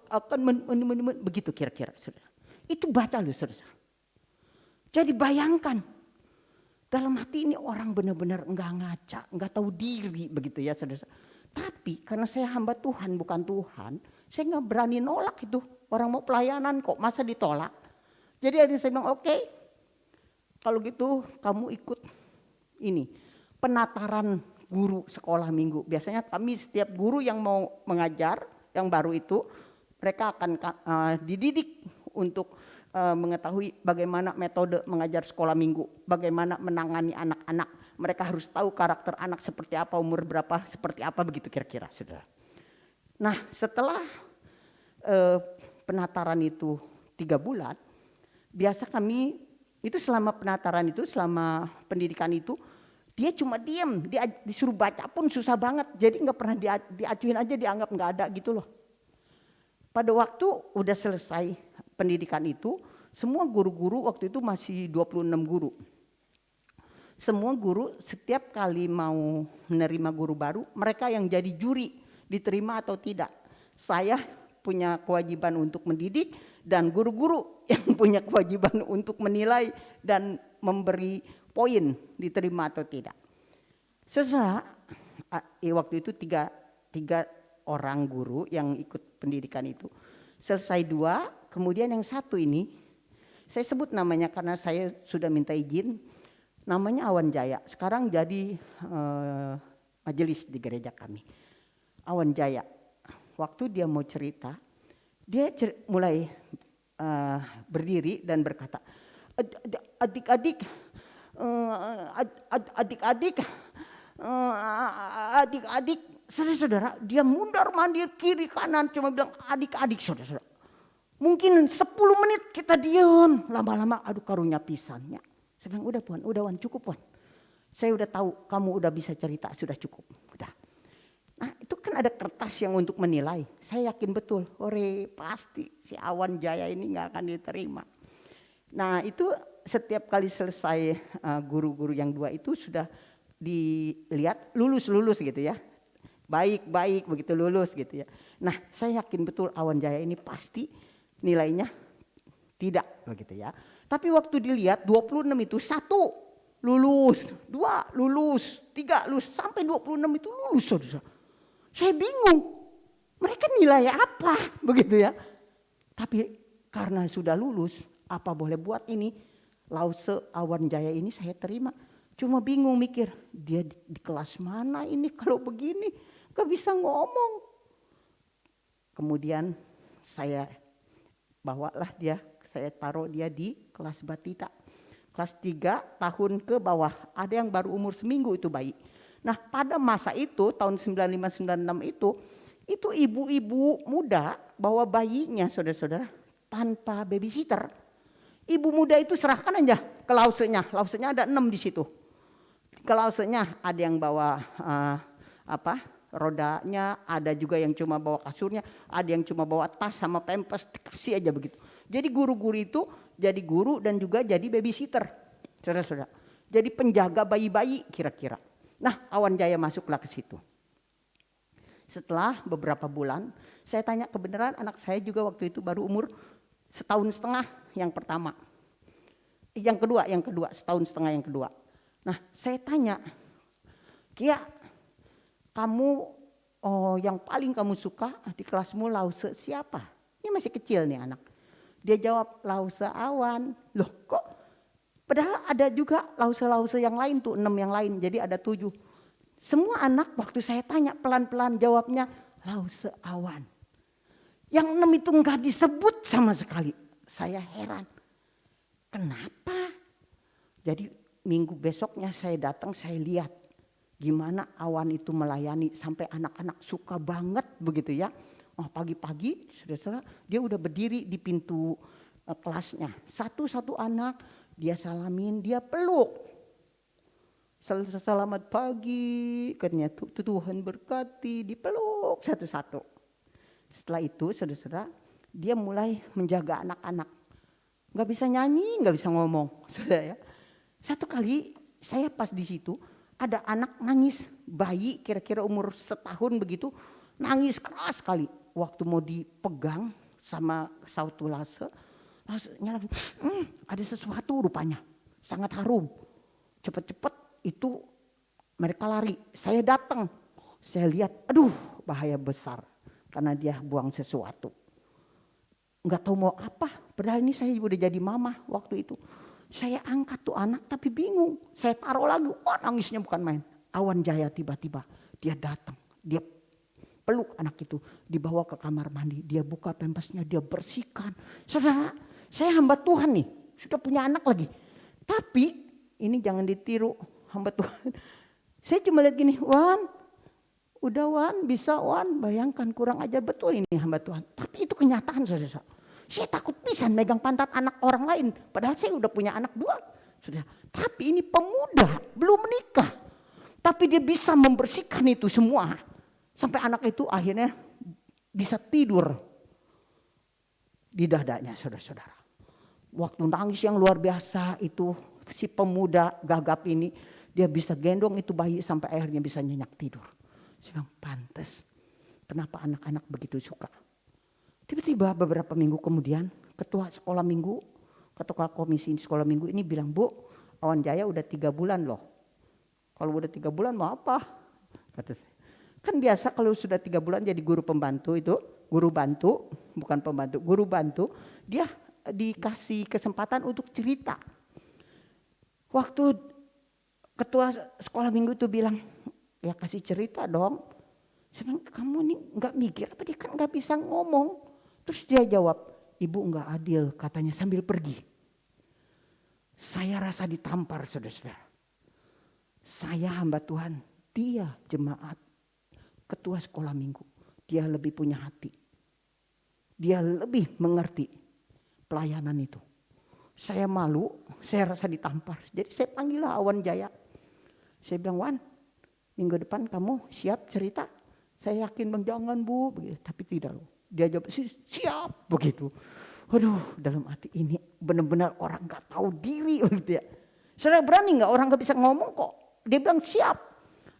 Speaker 4: akan begitu kira-kira saudara. Itu baca loh saudara. Jadi bayangkan, dalam hati ini orang benar-benar enggak ngaca, enggak tahu diri begitu ya saudara. Tapi karena saya hamba Tuhan bukan Tuhan, saya enggak berani nolak itu. Orang mau pelayanan kok masa ditolak. Jadi akhirnya saya bilang oke. Kalau gitu kamu ikut ini penataran guru sekolah minggu. Biasanya kami setiap guru yang mau mengajar yang baru itu mereka akan dididik untuk mengetahui bagaimana metode mengajar sekolah minggu, bagaimana menangani anak-anak. Mereka harus tahu karakter anak seperti apa, umur berapa, seperti apa begitu kira-kira, saudara. Nah setelah penataran itu 3 bulan, biasa kami itu selama penataran itu, selama pendidikan itu, dia cuma diam, disuruh baca pun susah banget. Jadi nggak pernah diacuin aja, dianggap nggak ada gitu loh. Pada waktu udah selesai pendidikan itu, semua guru-guru waktu itu masih 26 guru. Semua guru setiap kali mau menerima guru baru, mereka yang jadi juri, diterima atau tidak. Saya punya kewajiban untuk mendidik dan guru-guru yang punya kewajiban untuk menilai dan memberi poin diterima atau tidak. Saudara, waktu itu tiga orang guru yang ikut pendidikan itu. Selesai 2, kemudian yang satu ini Saya sebut namanya karena saya sudah minta izin. Namanya Awan Jaya. Sekarang jadi majelis di gereja kami. Awan Jaya. Waktu dia mau cerita, dia mulai berdiri dan berkata, adik-adik, adik-adik, saudara-saudara, dia mundar-mandir kiri kanan cuma bilang adik-adik, saudara-saudara. Mungkin 10 menit kita diam, lama-lama aduh karunya pisannya. Saya bilang udah Wan, cukup Wan. Saya udah tahu kamu udah bisa cerita, sudah cukup, udah. Nah itu kan ada kertas yang untuk menilai. Saya yakin betul, pasti si Awan Jaya ini gak akan diterima. Nah itu setiap kali selesai guru-guru yang 2 itu sudah dilihat lulus gitu ya. Baik begitu lulus gitu ya. Nah saya yakin betul Awan Jaya ini pasti nilainya tidak begitu ya. Tapi waktu dilihat 26 itu 1 lulus, 2 lulus, 3 lulus, sampai 26 itu lulus saudara. Saya bingung, mereka nilai apa begitu ya. Tapi karena sudah lulus, apa boleh buat ini, Lause Awan Jaya ini saya terima. Cuma bingung mikir, dia di kelas mana ini kalau begini, gak bisa ngomong. Kemudian saya bawalah dia, saya taruh dia di kelas batita. Kelas 3 tahun ke bawah, ada yang baru umur seminggu itu bayi. Nah pada masa itu tahun 95-96 itu ibu-ibu muda bawa bayinya saudara-saudara tanpa babysitter. Ibu muda itu serahkan aja ke lausenya ada 6 di situ. Ke lausenya ada yang bawa rodanya, ada juga yang cuma bawa kasurnya, ada yang cuma bawa tas sama pampers, kasih aja begitu. Jadi guru-guru itu jadi guru dan juga jadi babysitter, saudara-saudara. Jadi penjaga bayi-bayi kira-kira. Nah Awan Jaya masuklah ke situ. Setelah beberapa bulan, saya tanya kebenaran anak saya juga waktu itu baru umur 1,5 tahun yang pertama. Yang kedua, 1,5 tahun yang kedua. Nah saya tanya, Kia, kamu yang paling kamu suka di kelasmu Lause siapa? Ini masih kecil nih anak. Dia jawab Lause Awan. Loh kok? Padahal ada juga Lause-Lause yang lain tuh 6 yang lain. Jadi ada 7. Semua anak waktu saya tanya pelan-pelan jawabnya Lause Awan. Yang 6 itu enggak disebut sama sekali. Saya heran. Kenapa? Jadi minggu besoknya saya datang, saya lihat gimana Awan itu melayani sampai anak-anak suka banget begitu ya. Oh pagi-pagi saudara dia udah berdiri di pintu kelasnya. Satu-satu anak dia salamin, dia peluk. Selamat pagi, katanya Tuhan berkati, dipeluk satu-satu. Setelah itu saudara dia mulai menjaga anak-anak. Gak bisa nyanyi, gak bisa ngomong, saudara ya. Satu kali saya pas di situ ada anak nangis, bayi kira-kira umur 1 tahun begitu, nangis keras sekali. Waktu mau dipegang sama Sautu Lause, langsung ada sesuatu rupanya, sangat harum. Cepet-cepet itu mereka lari, saya datang, saya lihat, aduh bahaya besar karena dia buang sesuatu. Nggak tahu mau apa, padahal ini saya udah jadi mama waktu itu. Saya angkat tuh anak tapi bingung, saya taruh lagi, nangisnya bukan main. Awan Jaya tiba-tiba dia datang, dia peluk anak itu, dibawa ke kamar mandi, dia buka pampasnya, dia bersihkan. Saudara, saya hamba Tuhan nih, sudah punya anak lagi. Tapi ini jangan ditiru hamba Tuhan. Saya cuma lihat gini, Wan, udah Wan, bisa Wan, bayangkan kurang ajar betul ini hamba Tuhan. Tapi itu kenyataan saudara. Saya takut pisan megang pantat anak orang lain, padahal saya udah punya anak 2. Saudara. Tapi ini pemuda, belum menikah. Tapi dia bisa membersihkan itu semua. Sampai anak itu akhirnya bisa tidur di dadanya saudara-saudara. Waktu nangis yang luar biasa itu si pemuda gagap ini dia bisa gendong itu bayi sampai akhirnya bisa nyenyak tidur. Saya bilang pantas kenapa anak-anak begitu suka. Tiba-tiba beberapa minggu kemudian ketua sekolah minggu, ketua komisi sekolah minggu ini bilang, Bu, Awan Jaya udah 3 bulan loh. Kalau udah 3 bulan mau apa? Kata saya. Kan biasa kalau sudah 3 bulan jadi guru pembantu itu, guru bantu, bukan pembantu, guru bantu, dia dikasih kesempatan untuk cerita. Waktu ketua sekolah minggu itu bilang, ya kasih cerita dong. Saya bilang, kamu nih nggak mikir apa, dia kan nggak bisa ngomong. Terus dia jawab, ibu nggak adil katanya sambil pergi. Saya rasa ditampar saudara-saudara. Saya hamba Tuhan, dia jemaat, ketua sekolah minggu. Dia lebih punya hati. Dia lebih mengerti pelayanan itu. Saya malu, saya rasa ditampar. Jadi saya panggil Awan Jaya. Saya bilang, Wan, minggu depan kamu siap cerita? Saya yakin Bang, jangan Bu. Begitu. Tapi tidak loh. Dia jawab, siap begitu. Aduh, dalam hati ini benar-benar orang gak tahu diri. Begitu ya. Saudara berani gak orang gak bisa ngomong kok? Dia bilang siap.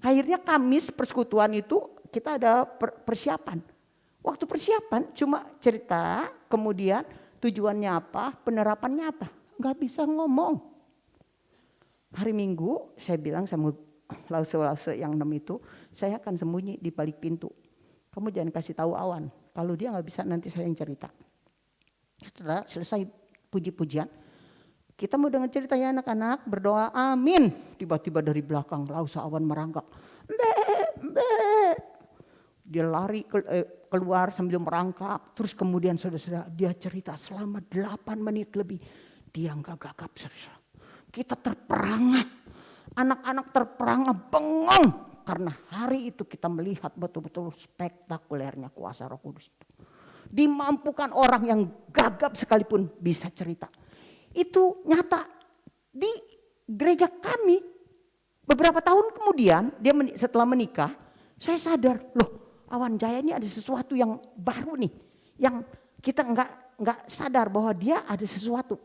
Speaker 4: Akhirnya Kamis persekutuan itu kita ada persiapan. Waktu persiapan cuma cerita, kemudian tujuannya apa, penerapannya apa. Gak bisa ngomong. Hari Minggu saya bilang sama lause-lause yang 6 itu, saya akan sembunyi di balik pintu. Kamu jangan kasih tahu Awan. Kalau dia gak bisa nanti saya yang cerita. Setelah selesai puji-pujian, kita mau dengar cerita ya anak-anak, berdoa amin. Tiba-tiba dari belakang lause Awan merangkak. Mbe. Dia lari keluar sambil merangkak. Terus kemudian saudara-saudara dia cerita selama 8 menit lebih. Dia gak gagap saudara. Kita terperangah. Anak-anak terperangah bengong. Karena hari itu kita melihat betul-betul spektakulernya kuasa Roh Kudus itu. Dimampukan orang yang gagap sekalipun bisa cerita. Itu nyata di gereja kami. Beberapa tahun kemudian dia setelah menikah, saya sadar, loh Awan Jaya ini ada sesuatu yang baru nih, yang kita nggak sadar bahwa dia ada sesuatu.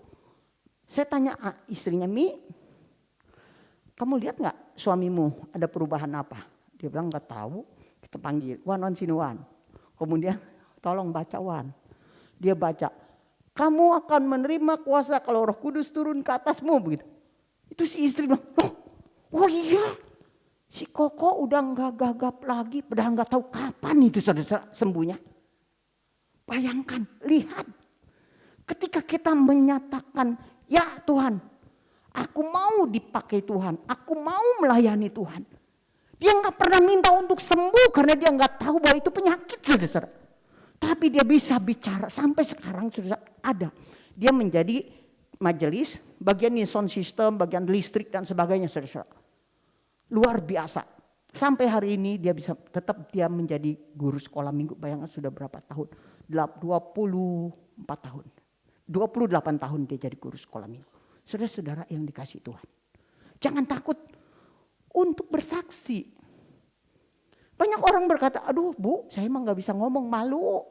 Speaker 4: Saya tanya istrinya, Mi, kamu lihat nggak suamimu ada perubahan apa? Dia bilang nggak tahu. Kita panggil, Wan sini Wan. Kemudian tolong baca Wan. Dia baca, kamu akan menerima kuasa kalau Roh Kudus turun ke atasmu begitu. Itu si istri bilang, oh iya. Si Koko udah nggak gagap lagi, padahal nggak tahu kapan itu saudara sembuhnya. Bayangkan, lihat, ketika kita menyatakan, ya Tuhan, aku mau dipakai Tuhan, aku mau melayani Tuhan. Dia nggak pernah minta untuk sembuh karena dia nggak tahu bahwa itu penyakit saudara. Tapi dia bisa bicara sampai sekarang sudah ada. Dia menjadi majelis, bagian sound system, bagian listrik dan sebagainya saudara. Luar biasa. Sampai hari ini dia bisa tetap dia menjadi guru sekolah minggu. Bayangkan sudah berapa tahun? 24 tahun. 28 tahun dia jadi guru sekolah minggu. Saudara-saudara yang dikasih Tuhan. Jangan takut untuk bersaksi. Banyak orang berkata, aduh Bu, saya mah gak bisa ngomong, malu.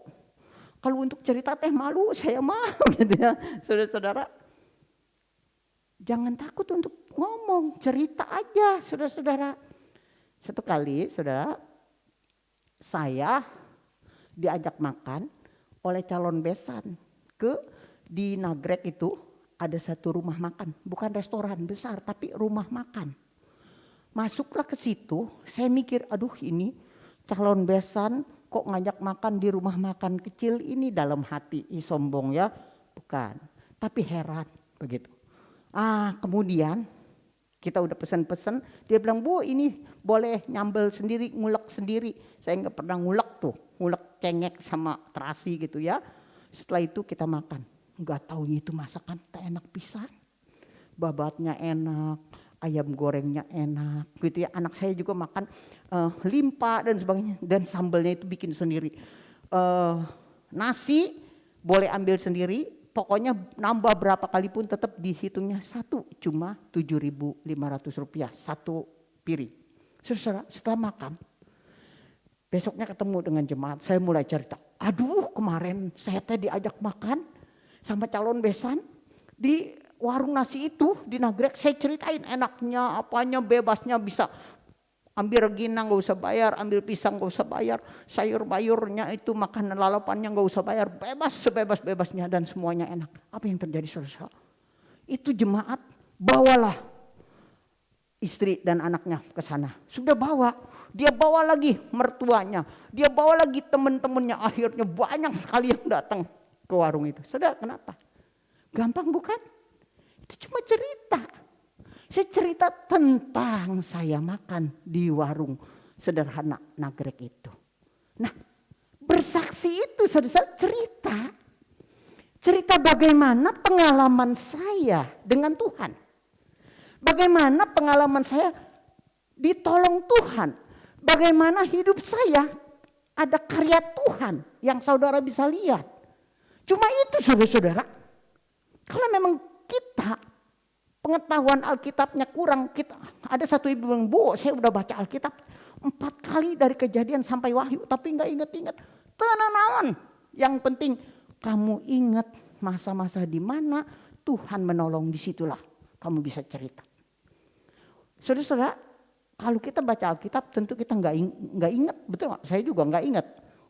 Speaker 4: Kalau untuk cerita teh malu, saya mah gitu ya. Saudara-saudara, jangan takut untuk ngomong, cerita aja saudara-saudara. Satu kali saudara, saya diajak makan oleh calon besan di Nagrek itu ada satu rumah makan. Bukan restoran besar tapi rumah makan. Masuklah ke situ, saya mikir aduh ini calon besan kok ngajak makan di rumah makan kecil ini, dalam hati sombong ya. Bukan, tapi heran begitu. Kemudian kita udah pesen-pesen, dia bilang Bu ini boleh nyambel sendiri, ngulek sendiri. Saya nggak pernah ngulek tuh, ngulek cengek sama terasi gitu ya. Setelah itu kita makan, nggak taunya itu masakan enak pisan. Babatnya enak, ayam gorengnya enak gitu ya. Anak saya juga makan limpa dan sebagainya, dan sambelnya itu bikin sendiri. Nasi boleh ambil sendiri. Pokoknya nambah berapa kali pun tetap dihitungnya satu, cuma Rp7.500 satu piring. Setelah makan, besoknya ketemu dengan jemaat, saya mulai cerita. Aduh kemarin saya teh diajak makan sama calon besan di warung nasi itu di Nagrek. Saya ceritain enaknya, apanya, bebasnya bisa. Ambil rengginang gak usah bayar, ambil pisang gak usah bayar, sayur-bayurnya itu makanan lalapannya gak usah bayar, bebas sebebas-bebasnya dan semuanya enak. Apa yang terjadi saudara? Itu jemaat bawalah istri dan anaknya ke sana. Sudah bawa, dia bawa lagi mertuanya, dia bawa lagi teman-temannya, akhirnya banyak sekali yang datang ke warung itu. Saudara kenapa? Gampang bukan? Itu cuma cerita. Saya cerita tentang saya makan di warung sederhana Nagrek itu. Nah, bersaksi itu saudara cerita. Cerita bagaimana pengalaman saya dengan Tuhan. Bagaimana pengalaman saya ditolong Tuhan. Bagaimana hidup saya ada karya Tuhan yang saudara bisa lihat. Cuma itu saudara-saudara. Kalau memang kita pengetahuan Alkitabnya kurang, ada satu ibu bilang, Bu, saya udah baca Alkitab 4 kali dari Kejadian sampai Wahyu, tapi nggak inget-inget. Tenang, yang penting kamu ingat masa-masa di mana Tuhan menolong, disitulah kamu bisa cerita. Saudara-saudara, kalau kita baca Alkitab tentu kita nggak ingat, betul nggak? Saya juga nggak ingat.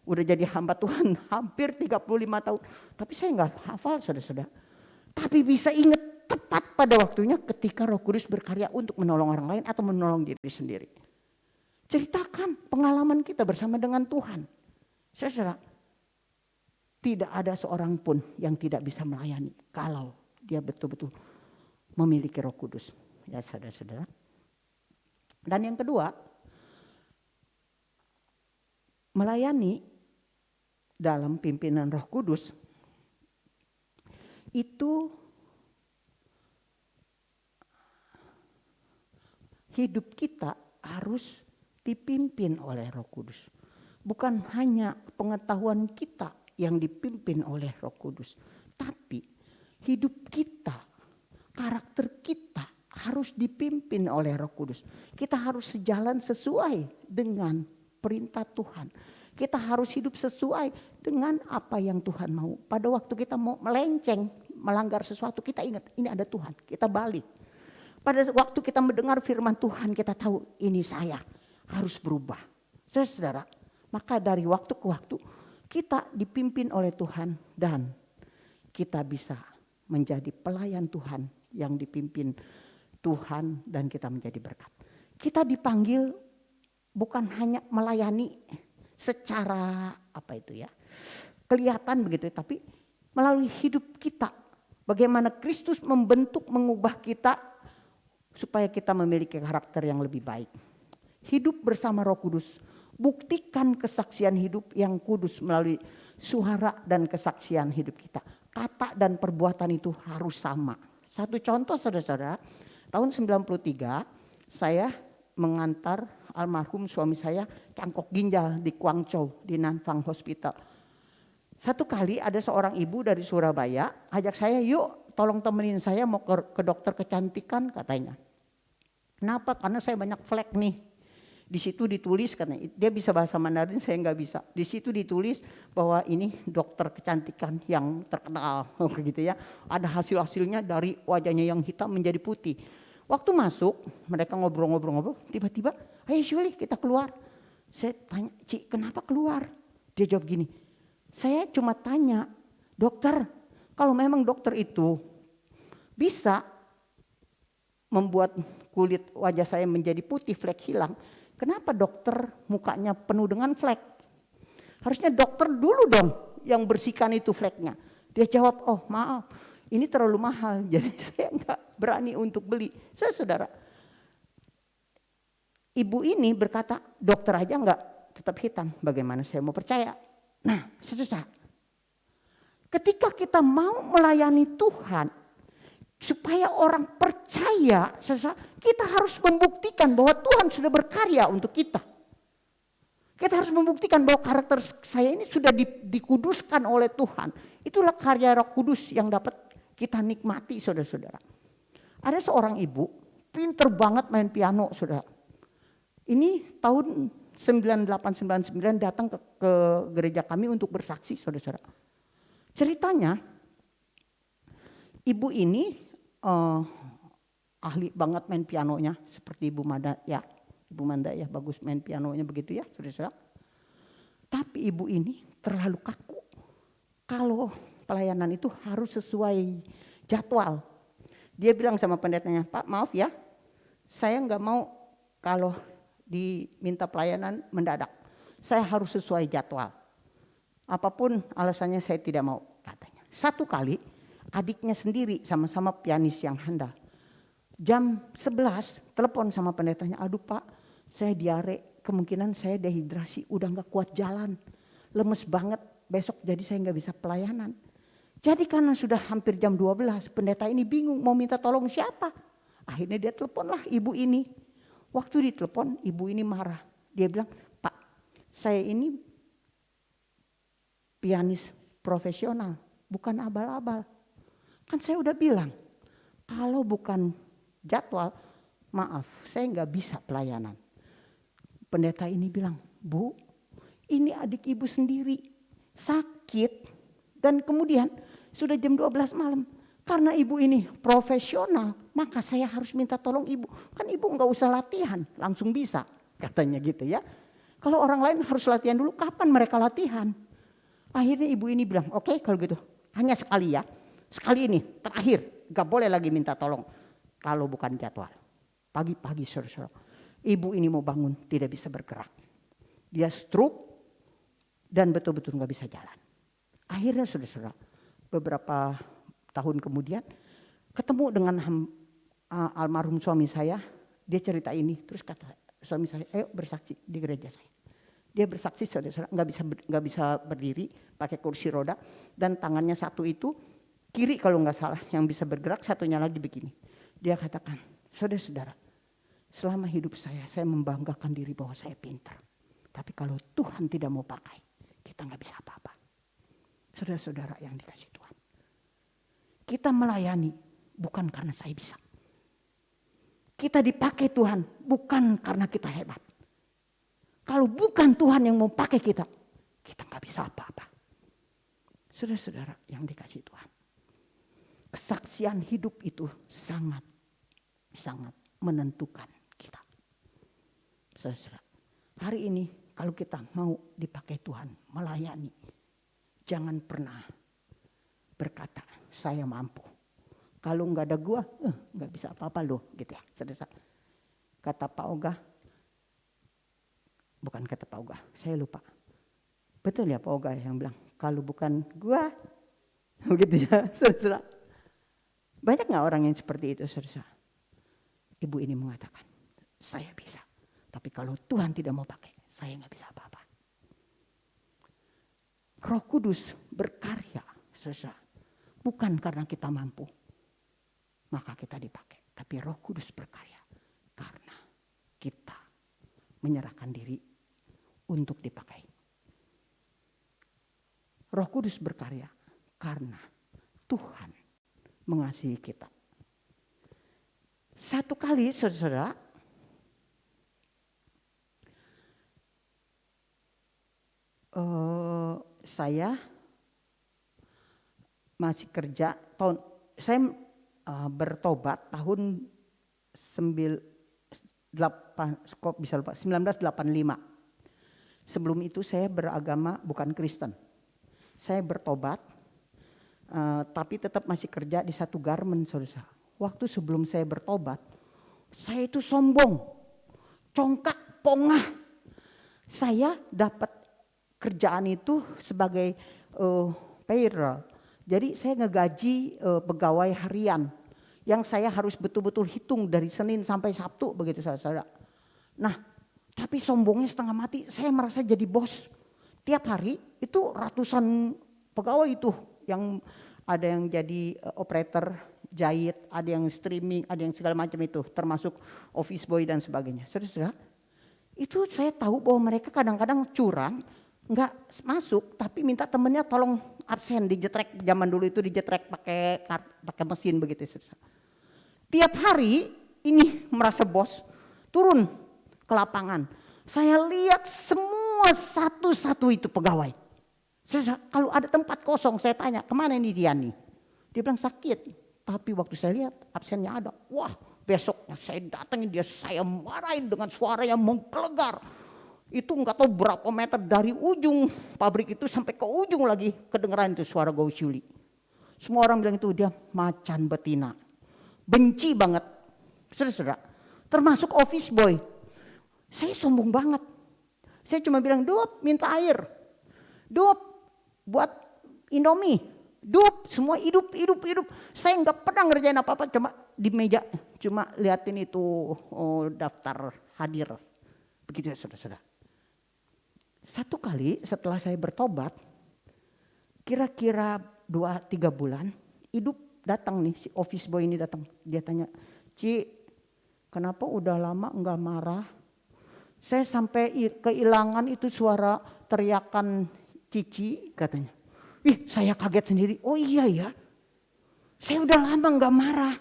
Speaker 4: Udah jadi hamba Tuhan hampir 35 tahun, tapi saya nggak hafal saudara-saudara. Tapi bisa ingat tepat pada waktunya ketika Roh Kudus berkarya untuk menolong orang lain atau menolong diri sendiri. Ceritakan pengalaman kita bersama dengan Tuhan. Saudara, tidak ada seorang pun yang tidak bisa melayani kalau dia betul-betul memiliki Roh Kudus. Ya saudara-saudara. Dan yang kedua, melayani dalam pimpinan Roh Kudus itu hidup kita harus dipimpin oleh Roh Kudus. Bukan hanya pengetahuan kita yang dipimpin oleh Roh Kudus, tapi hidup kita, karakter kita harus dipimpin oleh Roh Kudus. Kita harus sejalan sesuai dengan perintah Tuhan. Kita harus hidup sesuai dengan apa yang Tuhan mau. Pada waktu kita mau melenceng, melanggar sesuatu, kita ingat ini ada Tuhan, kita balik. Pada waktu kita mendengar firman Tuhan, kita tahu ini saya harus berubah. Saudara, maka dari waktu ke waktu kita dipimpin oleh Tuhan dan kita bisa menjadi pelayan Tuhan yang dipimpin Tuhan dan kita menjadi berkat. Kita dipanggil bukan hanya melayani secara kelihatan begitu, tapi melalui hidup kita. Bagaimana Kristus membentuk, mengubah kita supaya kita memiliki karakter yang lebih baik. Hidup bersama Roh Kudus, buktikan kesaksian hidup yang kudus melalui suara dan kesaksian hidup kita. Kata dan perbuatan itu harus sama. Satu contoh saudara-saudara, tahun 93 saya mengantar almarhum suami saya cangkok ginjal di Guangzhou di Nanfang Hospital. Satu kali ada seorang ibu dari Surabaya ajak saya, yuk tolong temenin saya mau ke dokter kecantikan katanya. Kenapa? Karena saya banyak flek nih. Di situ ditulis, karena dia bisa bahasa Mandarin, saya nggak bisa. Di situ ditulis bahwa ini dokter kecantikan yang terkenal, gitu ya. Ada hasil-hasilnya dari wajahnya yang hitam menjadi putih. Waktu masuk, mereka ngobrol-ngobrol, tiba-tiba, ayo Syuli kita keluar. Saya tanya, Ci kenapa keluar? Dia jawab gini, saya cuma tanya, dokter, kalau memang dokter itu bisa membuat kulit wajah saya menjadi putih, flek hilang, kenapa dokter mukanya penuh dengan flek? Harusnya dokter dulu dong yang bersihkan itu fleknya. Dia jawab, oh maaf, ini terlalu mahal, jadi saya nggak berani untuk beli. Saudara, ibu ini berkata, dokter aja nggak tetap hitam, bagaimana saya mau percaya? Nah, saudara, ketika kita mau melayani Tuhan, supaya orang percaya, saudara, kita harus membuktikan bahwa Tuhan sudah berkarya untuk kita. Kita harus membuktikan bahwa karakter saya ini sudah dikuduskan oleh Tuhan. Itulah karya Roh Kudus yang dapat kita nikmati, saudara-saudara. Ada seorang ibu, pinter banget main piano, saudara. Ini tahun 98-99 datang ke gereja kami untuk bersaksi, saudara-saudara. Ceritanya, ibu ini ahli banget main pianonya, seperti Ibu Manda ya. Ibu Manda ya bagus main pianonya begitu ya, saudara-saudara. Tapi ibu ini terlalu kaku. Kalau pelayanan itu harus sesuai jadwal. Dia bilang sama pendetanya, Pak maaf ya, saya nggak mau kalau diminta pelayanan mendadak. Saya harus sesuai jadwal. Apapun alasannya saya tidak mau katanya. Satu kali adiknya sendiri sama-sama pianis yang handal. Jam 11 telepon sama pendetanya, aduh Pak saya diare, kemungkinan saya dehidrasi, udah gak kuat jalan, lemes banget besok jadi saya gak bisa pelayanan. Jadi karena sudah hampir jam 12 pendeta ini bingung mau minta tolong siapa. Akhirnya dia teleponlah ibu ini. Waktu ditelepon ibu ini marah. Dia bilang, Pak saya ini pianis profesional, bukan abal-abal. Kan saya udah bilang, kalau bukan jadwal, maaf saya nggak bisa pelayanan. Pendeta ini bilang, Bu, ini adik ibu sendiri, sakit. Dan kemudian sudah jam 12 malam. Karena ibu ini profesional, maka saya harus minta tolong ibu. Kan ibu nggak usah latihan, langsung bisa. Katanya gitu ya. Kalau orang lain harus latihan dulu, kapan mereka latihan? Akhirnya ibu ini bilang, oke, kalau gitu hanya sekali ya. Sekali ini terakhir, gak boleh lagi minta tolong kalau bukan jadwal. Pagi-pagi saudara-saudara, ibu ini mau bangun tidak bisa bergerak. Dia stroke dan betul-betul gak bisa jalan. Akhirnya saudara-saudara, beberapa tahun kemudian ketemu dengan almarhum suami saya. Dia cerita ini, terus kata suami saya, ayo bersaksi di gereja saya. Dia bersaksi saudara-saudara nggak bisa berdiri, pakai kursi roda dan tangannya satu itu kiri kalau nggak salah yang bisa bergerak, satunya lagi begini. Dia katakan, saudara-saudara, selama hidup saya membanggakan diri bahwa saya pintar. Tapi kalau Tuhan tidak mau pakai, kita nggak bisa apa-apa. Saudara-saudara yang dikasih Tuhan, kita melayani bukan karena saya bisa. Kita dipakai Tuhan bukan karena kita hebat. Kalau bukan Tuhan yang mau pakai kita, kita nggak bisa apa-apa. Saudara-saudara yang dikasih Tuhan, kesaksian hidup itu sangat menentukan kita. Saudara-saudara, hari ini kalau kita mau dipakai Tuhan melayani, jangan pernah berkata saya mampu. Kalau nggak ada gua, nggak bisa apa-apa loh, gitu ya. Saudara-saudara, kata Pak Oga, bukan kata Pak Oga, saya lupa. Betul ya Pak Oga yang bilang, kalau bukan gua, begitu ya, saudara. Banyak nggak orang yang seperti itu, saudara? Ibu ini mengatakan, saya bisa. Tapi kalau Tuhan tidak mau pakai, saya nggak bisa apa-apa. Roh Kudus berkarya, saudara. Bukan karena kita mampu, maka kita dipakai. Tapi Roh Kudus berkarya karena kita menyerahkan diri untuk dipakai. Roh Kudus berkarya karena Tuhan mengasihi kita. Satu kali saudara, saya masih kerja saya bertobat tahun 1985. Sebelum itu saya beragama bukan Kristen. Saya bertobat, tapi tetap masih kerja di satu garmen, saudara. Waktu sebelum saya bertobat, saya itu sombong, congkak, pongah. Saya dapat kerjaan itu sebagai payroll. Jadi saya ngegaji pegawai harian yang saya harus betul-betul hitung dari Senin sampai Sabtu, begitu saudara. Nah, tapi sombongnya setengah mati, saya merasa jadi bos. Tiap hari itu ratusan pegawai itu yang ada yang jadi operator jahit, ada yang streaming, ada yang segala macam itu, termasuk office boy dan sebagainya. Saudara, itu saya tahu bahwa mereka kadang-kadang curang, nggak masuk, tapi minta temennya tolong absen, dijetrek. Zaman dulu itu dijetrek pakai mesin begitu. Saudara. Tiap hari ini merasa bos, turun ke lapangan. Saya lihat semua satu-satu itu pegawai. Kalau ada tempat kosong saya tanya, kemana ini dia nih? Dia bilang sakit. Tapi waktu saya lihat absennya ada. Wah, besoknya saya datangin dia, saya marahin dengan suara yang menggelegar. Itu nggak tahu berapa meter dari ujung pabrik itu sampai ke ujung lagi kedengeran itu suara Gausyuli. Semua orang bilang itu dia macan betina. Benci banget. Saudara, termasuk office boy. Saya sombong banget. Saya cuma bilang, Dop minta air. Dop buat Indomie. Semua hidup. Saya nggak pernah ngerjain apa-apa, cuma di meja, cuma liatin itu daftar hadir. Begitu ya saudara-saudara. Satu kali setelah saya bertobat, kira-kira 2-3 bulan, hidup datang nih, si office boy ini datang. Dia tanya, Ci, kenapa udah lama enggak marah? Saya sampai kehilangan itu suara teriakan Cici katanya. Saya kaget sendiri, oh iya ya, saya udah lama enggak marah.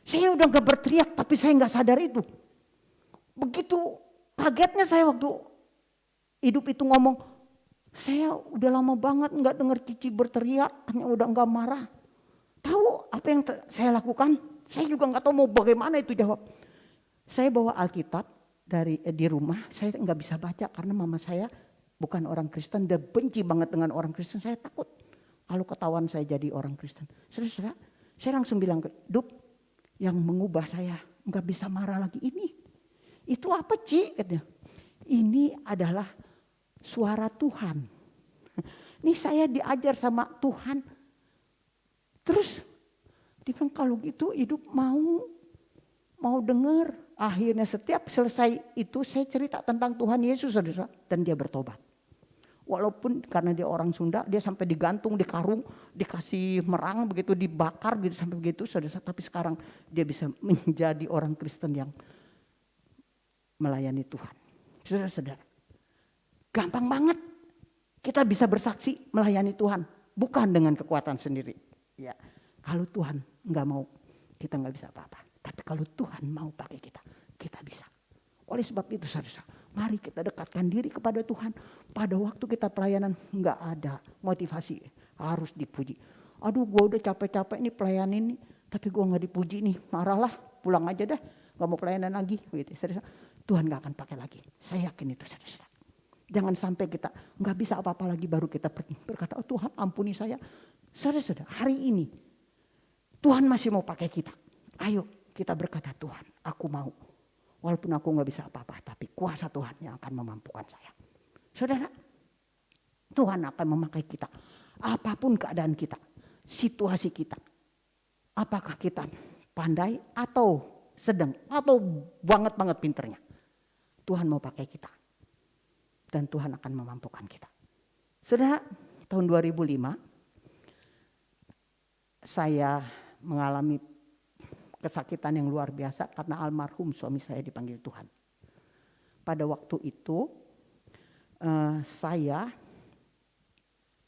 Speaker 4: Saya udah enggak berteriak tapi saya enggak sadar itu. Begitu kagetnya saya waktu hidup itu ngomong, saya udah lama banget enggak dengar Cici berteriak, hanya udah enggak marah. Tahu apa yang saya lakukan? Saya juga enggak tahu mau bagaimana itu jawab. Saya bawa Alkitab di rumah, saya enggak bisa baca karena mama saya bukan orang Kristen, dia benci banget dengan orang Kristen. Saya takut kalau ketahuan saya jadi orang Kristen. Saudara, saya langsung bilang ke Dup, yang mengubah saya enggak bisa marah lagi ini. Itu apa Ci? Katanya. Ini adalah suara Tuhan. Ini saya diajar sama Tuhan. Terus dia bilang kalau gitu hidup mau dengar. Akhirnya setiap selesai itu saya cerita tentang Tuhan Yesus saudara. Dan dia bertobat. Walaupun karena dia orang Sunda, dia sampai digantung di karung, dikasih merang begitu, dibakar gitu sampai begitu saudara. Tapi sekarang dia bisa menjadi orang Kristen yang melayani Tuhan. Saudara-saudara, gampang banget kita bisa bersaksi melayani Tuhan, bukan dengan kekuatan sendiri. Ya, kalau Tuhan nggak mau, kita nggak bisa apa-apa. Tapi kalau Tuhan mau pakai kita, kita bisa. Oleh sebab itu, saudara, mari kita dekatkan diri kepada Tuhan. Pada waktu kita pelayanan nggak ada motivasi, harus dipuji. Aduh, gue udah capek-capek nih pelayanin nih, tapi gue nggak dipuji nih, marahlah, pulang aja dah, nggak mau pelayanan lagi. Gitu, saudara. Tuhan gak akan pakai lagi. Saya yakin itu saudara. Jangan sampai kita gak bisa apa-apa lagi baru kita berkata, oh Tuhan ampuni saya. Saudara-saudara, hari ini Tuhan masih mau pakai kita. Ayo kita berkata, Tuhan aku mau. Walaupun aku gak bisa apa-apa, tapi kuasa Tuhan yang akan memampukan saya. Saudara, Tuhan akan memakai kita. Apapun keadaan kita, situasi kita. Apakah kita pandai atau sedang atau banget pinternya. Tuhan mau pakai kita. Dan Tuhan akan memampukan kita. Saudara, tahun 2005 saya mengalami kesakitan yang luar biasa karena almarhum suami saya dipanggil Tuhan. Pada waktu itu saya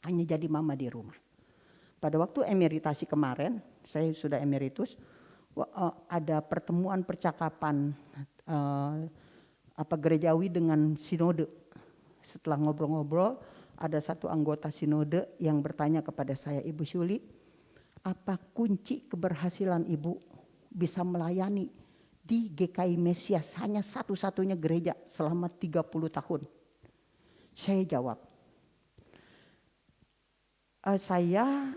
Speaker 4: hanya jadi mama di rumah. Pada waktu emeritasi kemarin, saya sudah emeritus, ada pertemuan percakapan gerejawi dengan sinode. Setelah ngobrol-ngobrol, ada satu anggota sinode yang bertanya kepada saya, Ibu Syuli, apa kunci keberhasilan Ibu bisa melayani di GKI Mesias, hanya satu-satunya gereja selama 30 tahun? Saya jawab, saya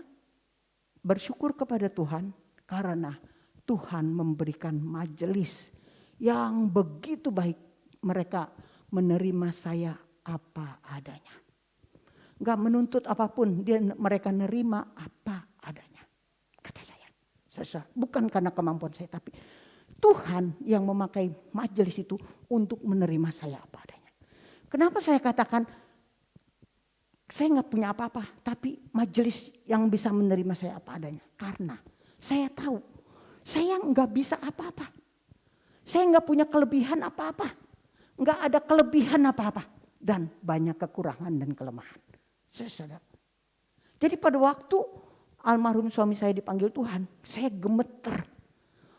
Speaker 4: bersyukur kepada Tuhan karena Tuhan memberikan majelis yang begitu baik. Mereka menerima saya apa adanya. Gak menuntut apapun, mereka nerima apa adanya. Kata saya. Bukan karena kemampuan saya, tapi Tuhan yang memakai majelis itu untuk menerima saya apa adanya. Kenapa saya katakan saya gak punya apa-apa, tapi majelis yang bisa menerima saya apa adanya. Karena saya tahu saya gak bisa apa-apa. Saya gak punya kelebihan apa-apa. Gak ada kelebihan apa-apa. Dan banyak kekurangan dan kelemahan. Saudara. Jadi pada waktu almarhum suami saya dipanggil Tuhan, saya gemeter.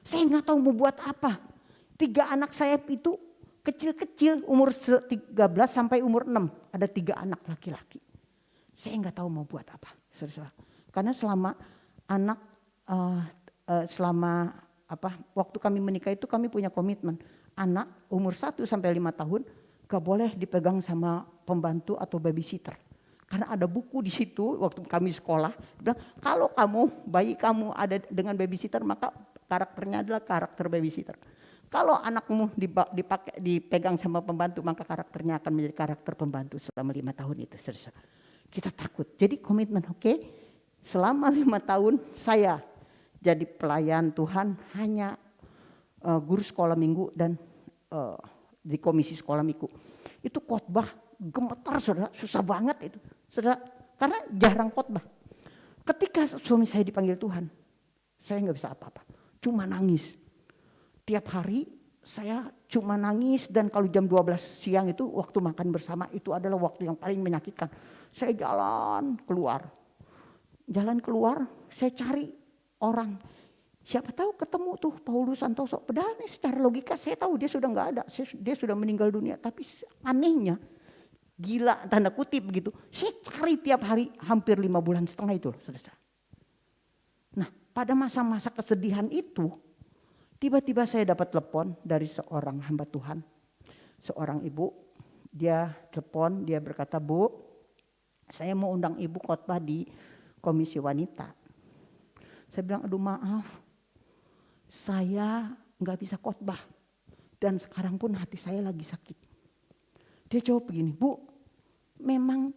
Speaker 4: Saya gak tahu mau buat apa. 3 anak saya itu kecil-kecil, umur 13 sampai umur 6. Ada 3 anak laki-laki. Saya gak tahu mau buat apa. Saudara. Karena selama waktu kami menikah itu kami punya komitmen. Anak umur 1 sampai 5 tahun gak boleh dipegang sama pembantu atau babysitter. Karena ada buku di situ waktu kami sekolah. Bilang, kalau bayi kamu ada dengan babysitter maka karakternya adalah karakter babysitter. Kalau anakmu dipegang sama pembantu maka karakternya akan menjadi karakter pembantu selama 5 tahun itu. Kita takut. Jadi komitmen, oke, Selama 5 tahun saya jadi pelayan Tuhan hanya guru sekolah minggu dan di komisi sekolah minggu. Itu khotbah gemetar saudara, susah banget itu saudara, karena jarang khotbah. Ketika suami saya dipanggil Tuhan, saya nggak bisa apa-apa, cuma nangis. Tiap hari saya cuma nangis, dan kalau jam 12 siang itu waktu makan bersama itu adalah waktu yang paling menyakitkan. Saya jalan keluar, saya cari orang. Siapa tahu ketemu tuh Paulus Santoso. Padahal nih secara logika saya tahu dia sudah nggak ada, dia sudah meninggal dunia. Tapi anehnya, gila tanda kutip begitu, saya cari tiap hari hampir 5 bulan setengah itu loh, saudara. Nah, pada masa-masa kesedihan itu, tiba-tiba saya dapat telepon dari seorang hamba Tuhan, seorang ibu. Dia telepon, dia berkata, "Bu, saya mau undang ibu khotbah di komisi wanita." Saya bilang, "Aduh maaf, saya nggak bisa khotbah dan sekarang pun hati saya lagi sakit." Dia jawab begini, "Bu, memang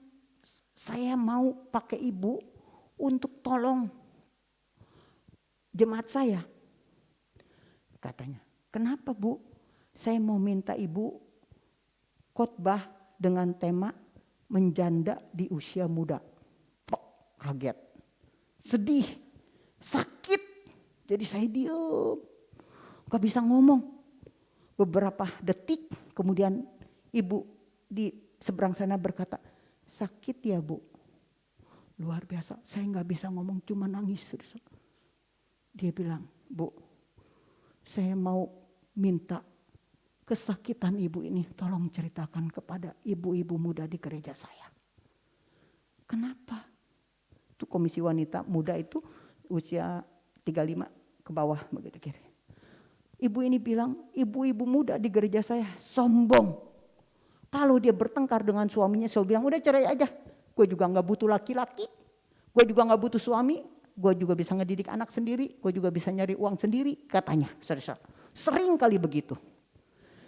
Speaker 4: saya mau pakai ibu untuk tolong jemaat saya." Katanya, "Kenapa Bu? Saya mau minta ibu khotbah dengan tema menjanda di usia muda." Kaget, sedih, sakit. Jadi saya diem, gak bisa ngomong. Beberapa detik kemudian ibu di seberang sana berkata, "Sakit ya Bu?" Luar biasa, saya gak bisa ngomong, cuma nangis. Dia bilang, "Bu, saya mau minta kesakitan ibu ini tolong ceritakan kepada ibu-ibu muda di gereja saya." Kenapa? Itu komisi wanita muda itu usia 35 ke bawah begitu kira. Ibu ini bilang, ibu-ibu muda di gereja saya sombong. Kalau dia bertengkar dengan suaminya, saya bilang, "Udah cerai aja. Gue juga gak butuh laki-laki. Gue juga gak butuh suami. Gue juga bisa ngedidik anak sendiri. Gue juga bisa nyari uang sendiri," katanya. Saudara, sering kali begitu.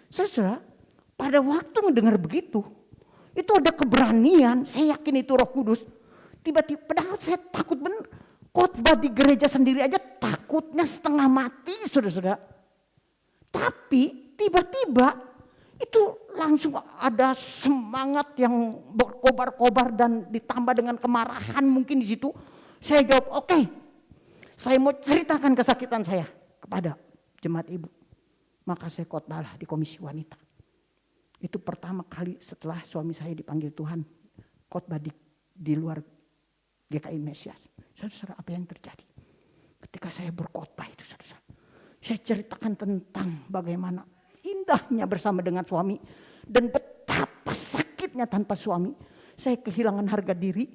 Speaker 4: Saudara, pada waktu mendengar begitu, itu ada keberanian. Saya yakin itu Roh Kudus. Tiba-tiba, padahal saya takut bener. Khotbah di gereja sendiri aja takutnya setengah mati, saudara-saudara. Tapi tiba-tiba itu langsung ada semangat yang berkobar-kobar dan ditambah dengan kemarahan mungkin di situ. Saya jawab, "Oke, saya mau ceritakan kesakitan saya kepada jemaat ibu." Maka saya khotbahlah di komisi wanita. Itu pertama kali setelah suami saya dipanggil Tuhan, khotbah di luar GKI Mesias. Saudara, apa yang terjadi? Ketika saya berkhotbah itu, saudara, saya ceritakan tentang bagaimana indahnya bersama dengan suami dan betapa sakitnya tanpa suami. Saya kehilangan harga diri,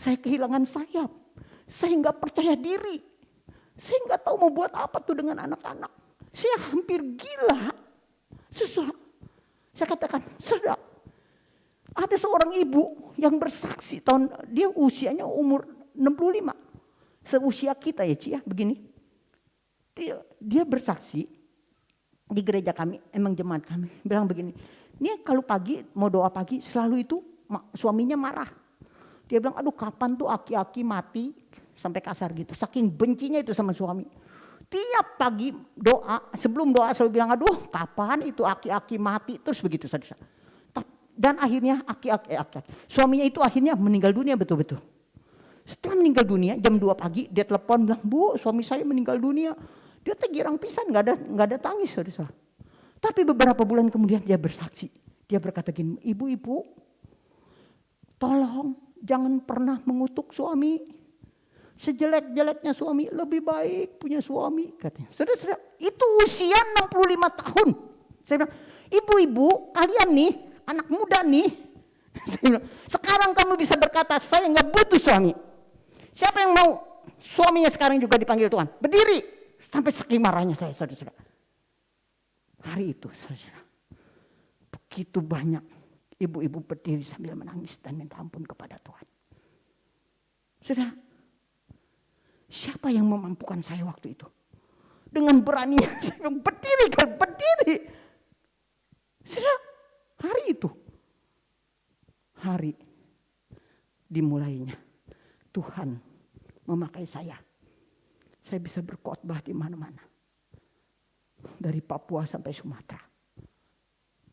Speaker 4: saya kehilangan sayap, saya nggak percaya diri, saya nggak tahu mau buat apa tuh dengan anak-anak. Saya hampir gila. Saya katakan, saudara, ada seorang ibu yang bersaksi dia usianya umur 65. Seusia kita ya Ci ya, begini. Dia bersaksi di gereja kami, emang jemaat kami, bilang begini, "Ini kalau pagi mau doa pagi selalu itu suaminya marah." Dia bilang, "Aduh kapan tuh aki-aki mati," sampai kasar gitu. Saking bencinya itu sama suami. Tiap pagi doa, sebelum doa selalu bilang, "Aduh kapan itu aki-aki mati," terus begitu saudara. Dan akhirnya aki-aki suaminya itu akhirnya meninggal dunia betul-betul. Setelah meninggal dunia jam 2 pagi dia telepon bilang, "Bu, suami saya meninggal dunia." Dia girang pisan, nggak ada tangis saudara. Tapi beberapa bulan kemudian dia bersaksi. Dia berkata gini, "Ibu-ibu, tolong jangan pernah mengutuk suami. Sejelek-jeleknya suami lebih baik punya suami," katanya. Saudara, itu usia 65 tahun. Saya bilang, "Ibu-ibu kalian nih, anak muda nih, sekarang kamu bisa berkata, saya nggak butuh suami. Siapa yang mau suaminya sekarang juga dipanggil Tuhan? Berdiri." Sampai saking marahnya saya, saudara. Hari itu, saudara, begitu banyak ibu-ibu berdiri sambil menangis dan minta ampun kepada Tuhan. Saudara, siapa yang memampukan saya waktu itu? Dengan beraninya saya berdiri. Saudara, hari itu, hari dimulainya Tuhan memakai saya. Saya bisa berkhotbah di mana-mana. Dari Papua sampai Sumatera.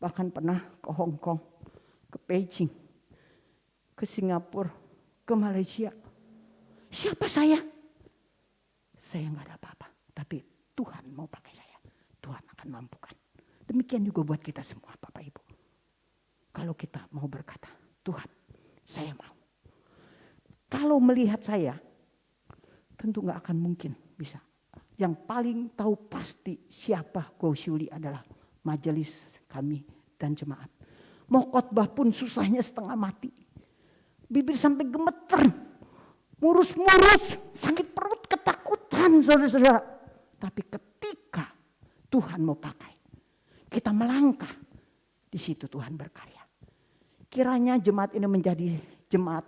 Speaker 4: Bahkan pernah ke Hong Kong, ke Beijing, ke Singapura, ke Malaysia. Siapa saya? Saya nggak ada apa-apa. Tapi Tuhan mau pakai saya. Tuhan akan mampukan. Demikian juga buat kita semua Bapak Ibu. Kalau kita mau berkata, Tuhan saya mau. Kalau melihat saya, tentu nggak akan mungkin bisa. Yang paling tahu pasti siapa Go Shuli adalah majelis kami dan jemaat. Mau khotbah pun susahnya setengah mati. Bibir sampai gemeter. Murus-murus. Sakit perut ketakutan saudara-saudara. Tapi ketika Tuhan mau pakai. Kita melangkah. Di situ Tuhan berkarya. Kiranya jemaat ini menjadi jemaat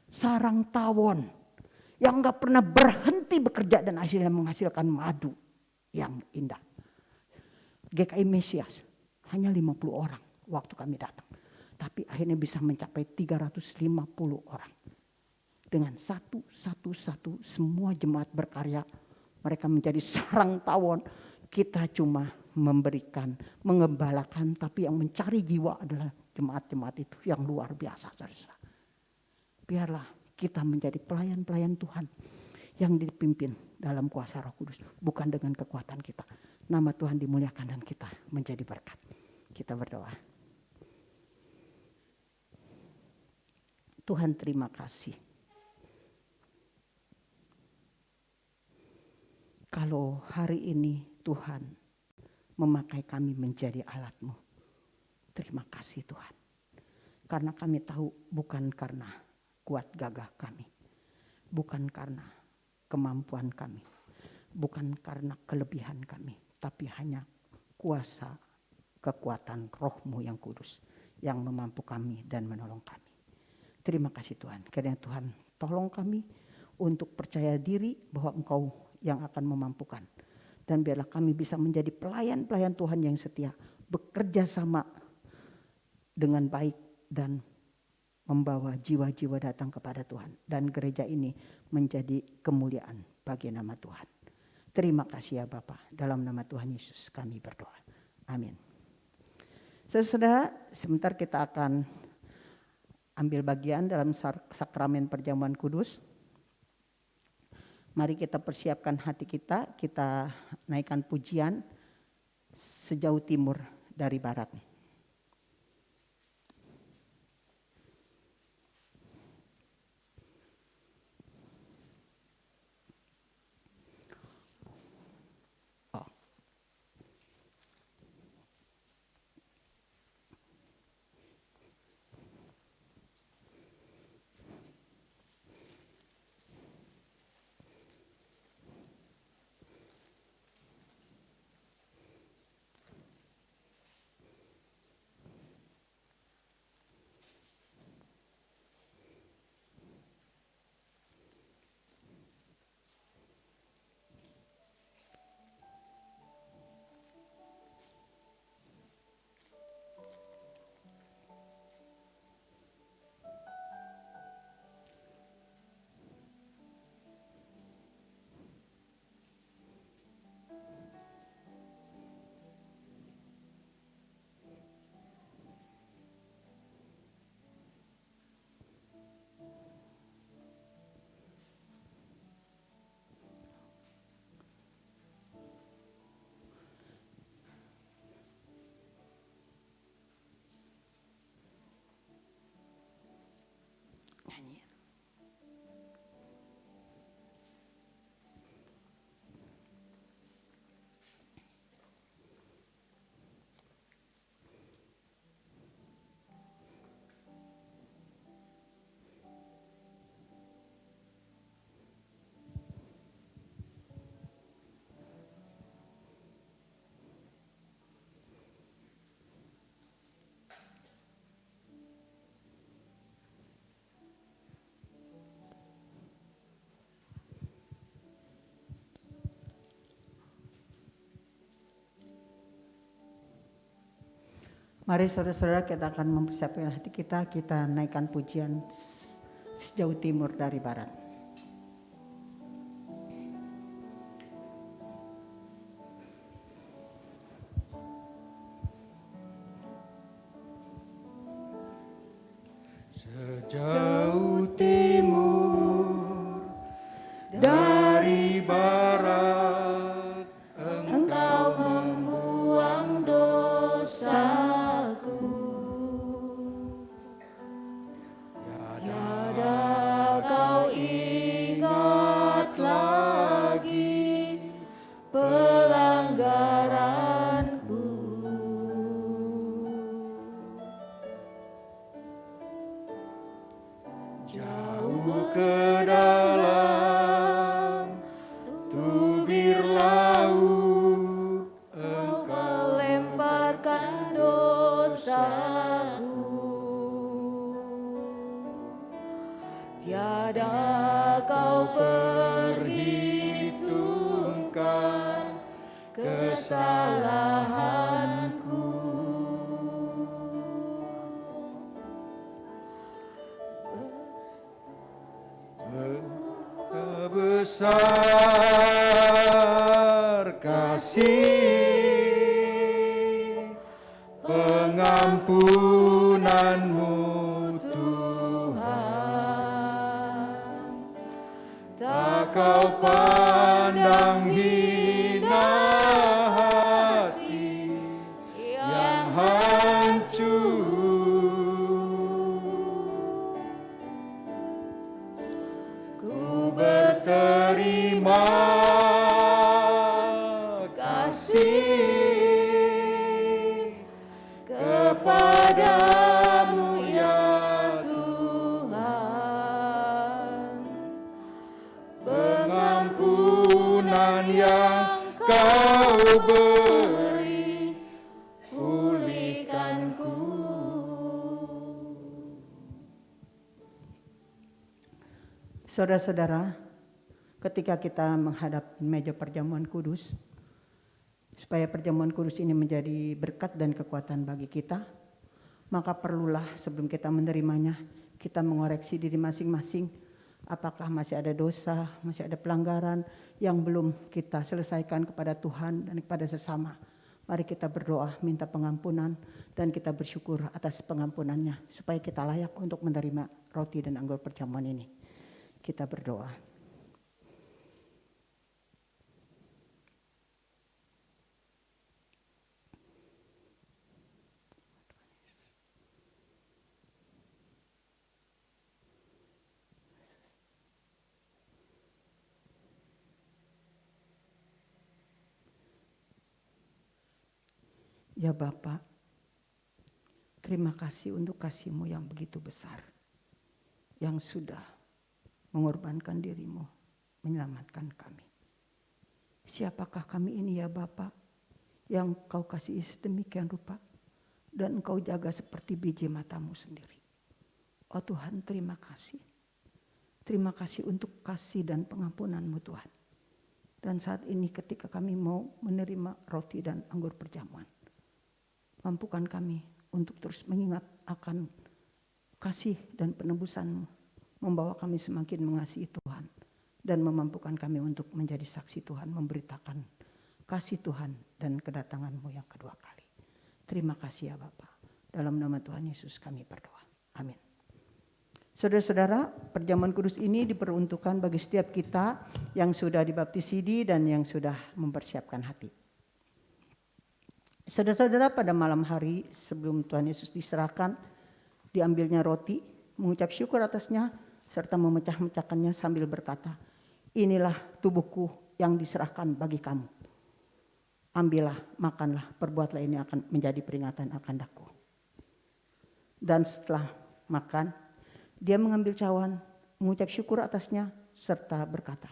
Speaker 4: sarang tawon. Yang gak pernah berhenti bekerja dan akhirnya menghasilkan madu yang indah. GKI Mesias hanya 50 orang waktu kami datang. Tapi akhirnya bisa mencapai 350 orang. Dengan satu semua jemaat berkarya. Mereka menjadi sarang tawon. Kita cuma memberikan, mengembalakan. Tapi yang mencari jiwa adalah jemaat-jemaat itu yang luar biasa. Saudara. Biarlah kita menjadi pelayan-pelayan Tuhan yang dipimpin dalam kuasa Roh Kudus. Bukan dengan kekuatan kita. Nama Tuhan dimuliakan dan kita menjadi berkat. Kita berdoa. Tuhan terima kasih. Kalau hari ini Tuhan memakai kami menjadi alat-Mu. Terima kasih Tuhan. Karena kami tahu bukan karena kuat gagah kami. Bukan karena kemampuan kami. Bukan karena kelebihan kami. Tapi hanya kuasa kekuatan Roh-Mu yang kudus. Yang memampu kami dan menolong kami. Terima kasih Tuhan. Karena Tuhan tolong kami untuk percaya diri bahwa Engkau yang akan memampukan. Dan biarlah kami bisa menjadi pelayan-pelayan Tuhan yang setia. Bekerja sama dengan baik dan membawa jiwa-jiwa datang kepada Tuhan. Dan gereja ini menjadi kemuliaan bagi nama Tuhan. Terima kasih ya Bapa. Dalam nama Tuhan Yesus kami berdoa. Amin. Saudara, sebentar kita akan ambil bagian dalam sakramen perjamuan kudus. Mari kita persiapkan hati kita naikkan pujian sejauh timur dari barat. Nyanyi. Mari saudara-saudara kita akan mempersiapkan hati kita naikkan pujian sejauh timur dari barat.
Speaker 2: Sejauh timur dari barat,
Speaker 3: Engkau membuang dosaku. Tiada kau ingat lagi pelanggaranku.
Speaker 2: jauh ke dalam tubir laut,
Speaker 3: Engkau lemparkan dosaku. Tiada kau perhitungkan kesalahanku.
Speaker 2: Betapa besar kasih pengampunanmu Tuhan. Tak kau pandang hina hati yang hancur. Ku berterima kasih kepadamu ya Tuhan. Pengampunan yang kau beri, pulihkanku.
Speaker 4: Saudara-saudara, ketika kita menghadap meja perjamuan kudus, supaya perjamuan kudus ini menjadi berkat dan kekuatan bagi kita, maka perlulah sebelum kita menerimanya, kita mengoreksi diri masing-masing. Apakah masih ada dosa, masih ada pelanggaran yang belum kita selesaikan kepada Tuhan dan kepada sesama. Mari kita berdoa, minta pengampunan, dan kita bersyukur atas pengampunannya, supaya kita layak untuk menerima roti dan anggur perjamuan ini. Kita berdoa. Ya Bapa, terima kasih untuk kasih-Mu yang begitu besar, yang sudah mengorbankan diri-Mu, menyelamatkan kami. Siapakah kami ini ya Bapa, yang Kau kasih sedemikian rupa, dan Engkau jaga seperti biji mata-Mu sendiri. Oh Tuhan, terima kasih. Terima kasih untuk kasih dan pengampunan-Mu Tuhan. Dan saat ini ketika kami mau menerima roti dan anggur perjamuan, mampukan kami untuk terus mengingat akan kasih dan penebusan-Mu, membawa kami semakin mengasihi Tuhan, dan memampukan kami untuk menjadi saksi Tuhan, memberitakan kasih Tuhan dan kedatangan-Mu yang kedua kali. Terima kasih ya Bapa. Dalam nama Tuhan Yesus kami berdoa. Amin. Saudara-saudara, perjamuan kudus ini diperuntukkan bagi setiap kita yang sudah dibaptisidi dan yang sudah mempersiapkan hati. Saudara-saudara, pada malam hari sebelum Tuhan Yesus diserahkan, diambilnya roti, mengucap syukur atasnya, serta memecah-mecahkannya sambil berkata, inilah tubuhku yang diserahkan bagi kamu. Ambillah, makanlah, perbuatlah, ini akan menjadi peringatan akan daku. Dan setelah makan, dia mengambil cawan, mengucap syukur atasnya, serta berkata,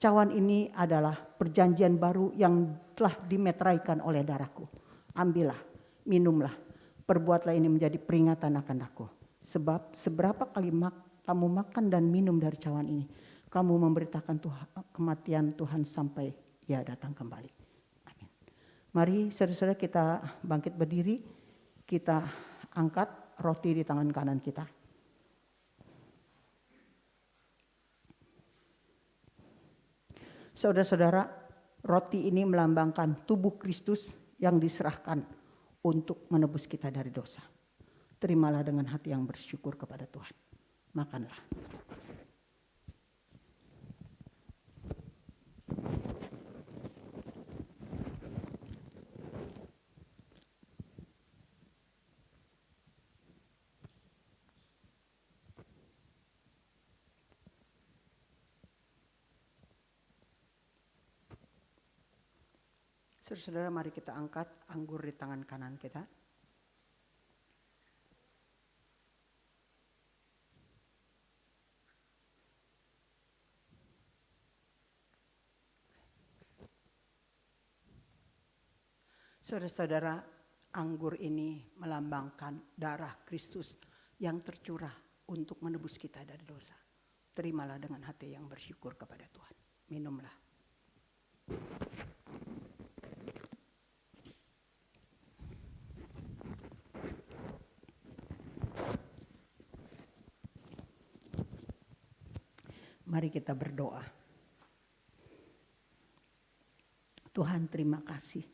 Speaker 4: cawan ini adalah perjanjian baru yang telah dimeteraikan oleh darahku. Ambillah, minumlah, perbuatlah, ini menjadi peringatan akan daku. Sebab seberapa kali kamu makan dan minum dari cawan ini, kamu memberitakan kematian Tuhan sampai Ia datang kembali. Amin. Mari saudara-saudara kita bangkit berdiri, kita angkat roti di tangan kanan kita. Saudara-saudara, roti ini melambangkan tubuh Kristus yang diserahkan untuk menebus kita dari dosa. Terimalah dengan hati yang bersyukur kepada Tuhan. Makanlah. Saudara-saudara, mari kita angkat anggur di tangan kanan kita. Saudara-saudara, anggur ini melambangkan darah Kristus yang tercurah untuk menebus kita dari dosa. Terimalah dengan hati yang bersyukur kepada Tuhan. Minumlah. Mari kita berdoa. Tuhan, terima kasih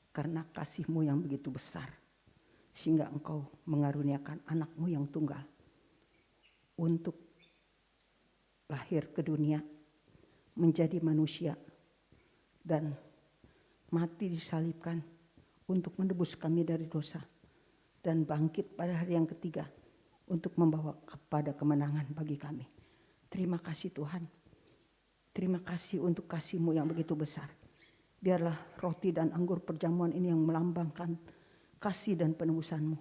Speaker 4: karena kasih-Mu yang begitu besar, sehingga Engkau mengaruniakan anak-Mu yang tunggal untuk lahir ke dunia, menjadi manusia, dan mati disalibkan untuk menebus kami dari dosa, dan bangkit pada hari yang ketiga untuk membawa kepada kemenangan bagi kami. Terima kasih Tuhan. Terima kasih untuk kasih-Mu yang begitu besar. Biarlah roti dan anggur perjamuan ini yang melambangkan kasih dan penebusan-Mu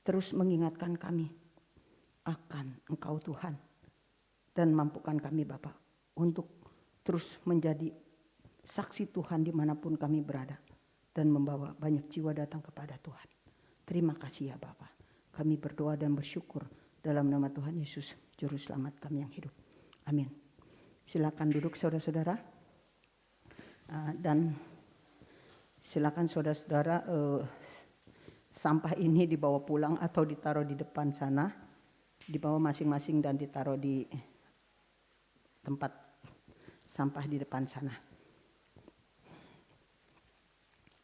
Speaker 4: terus mengingatkan kami akan Engkau Tuhan. Dan mampukan kami Bapa untuk terus menjadi saksi Tuhan dimanapun kami berada. Dan membawa banyak jiwa datang kepada Tuhan. Terima kasih ya Bapa. Kami berdoa dan bersyukur dalam nama Tuhan Yesus, Juru Selamat kami yang hidup. Amin. Silakan duduk saudara-saudara. Dan silakan saudara-saudara sampah ini dibawa pulang atau ditaruh di depan sana. Dibawa masing-masing dan ditaruh di tempat sampah di depan sana.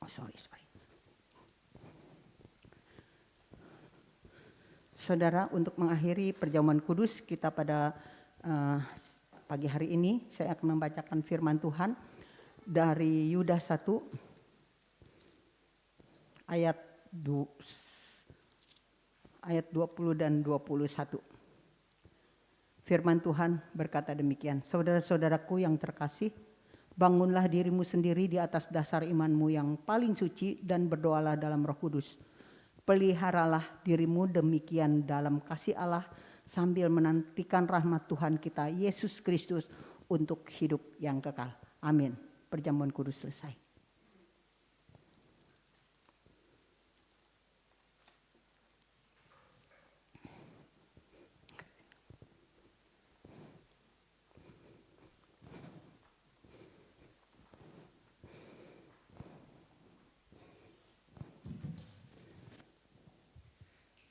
Speaker 4: Oh sorry. Saudara, untuk mengakhiri perjamuan kudus kita pada pagi hari ini, saya akan membacakan firman Tuhan dari Yudas 1 ayat 20 dan 21. Firman Tuhan berkata demikian, saudara-saudaraku yang terkasih, bangunlah dirimu sendiri di atas dasar imanmu yang paling suci dan berdoalah dalam Roh Kudus. Peliharalah dirimu demikian dalam kasih Allah sambil menantikan rahmat Tuhan kita Yesus Kristus untuk hidup yang kekal. Amin. Perjamuan kudus selesai.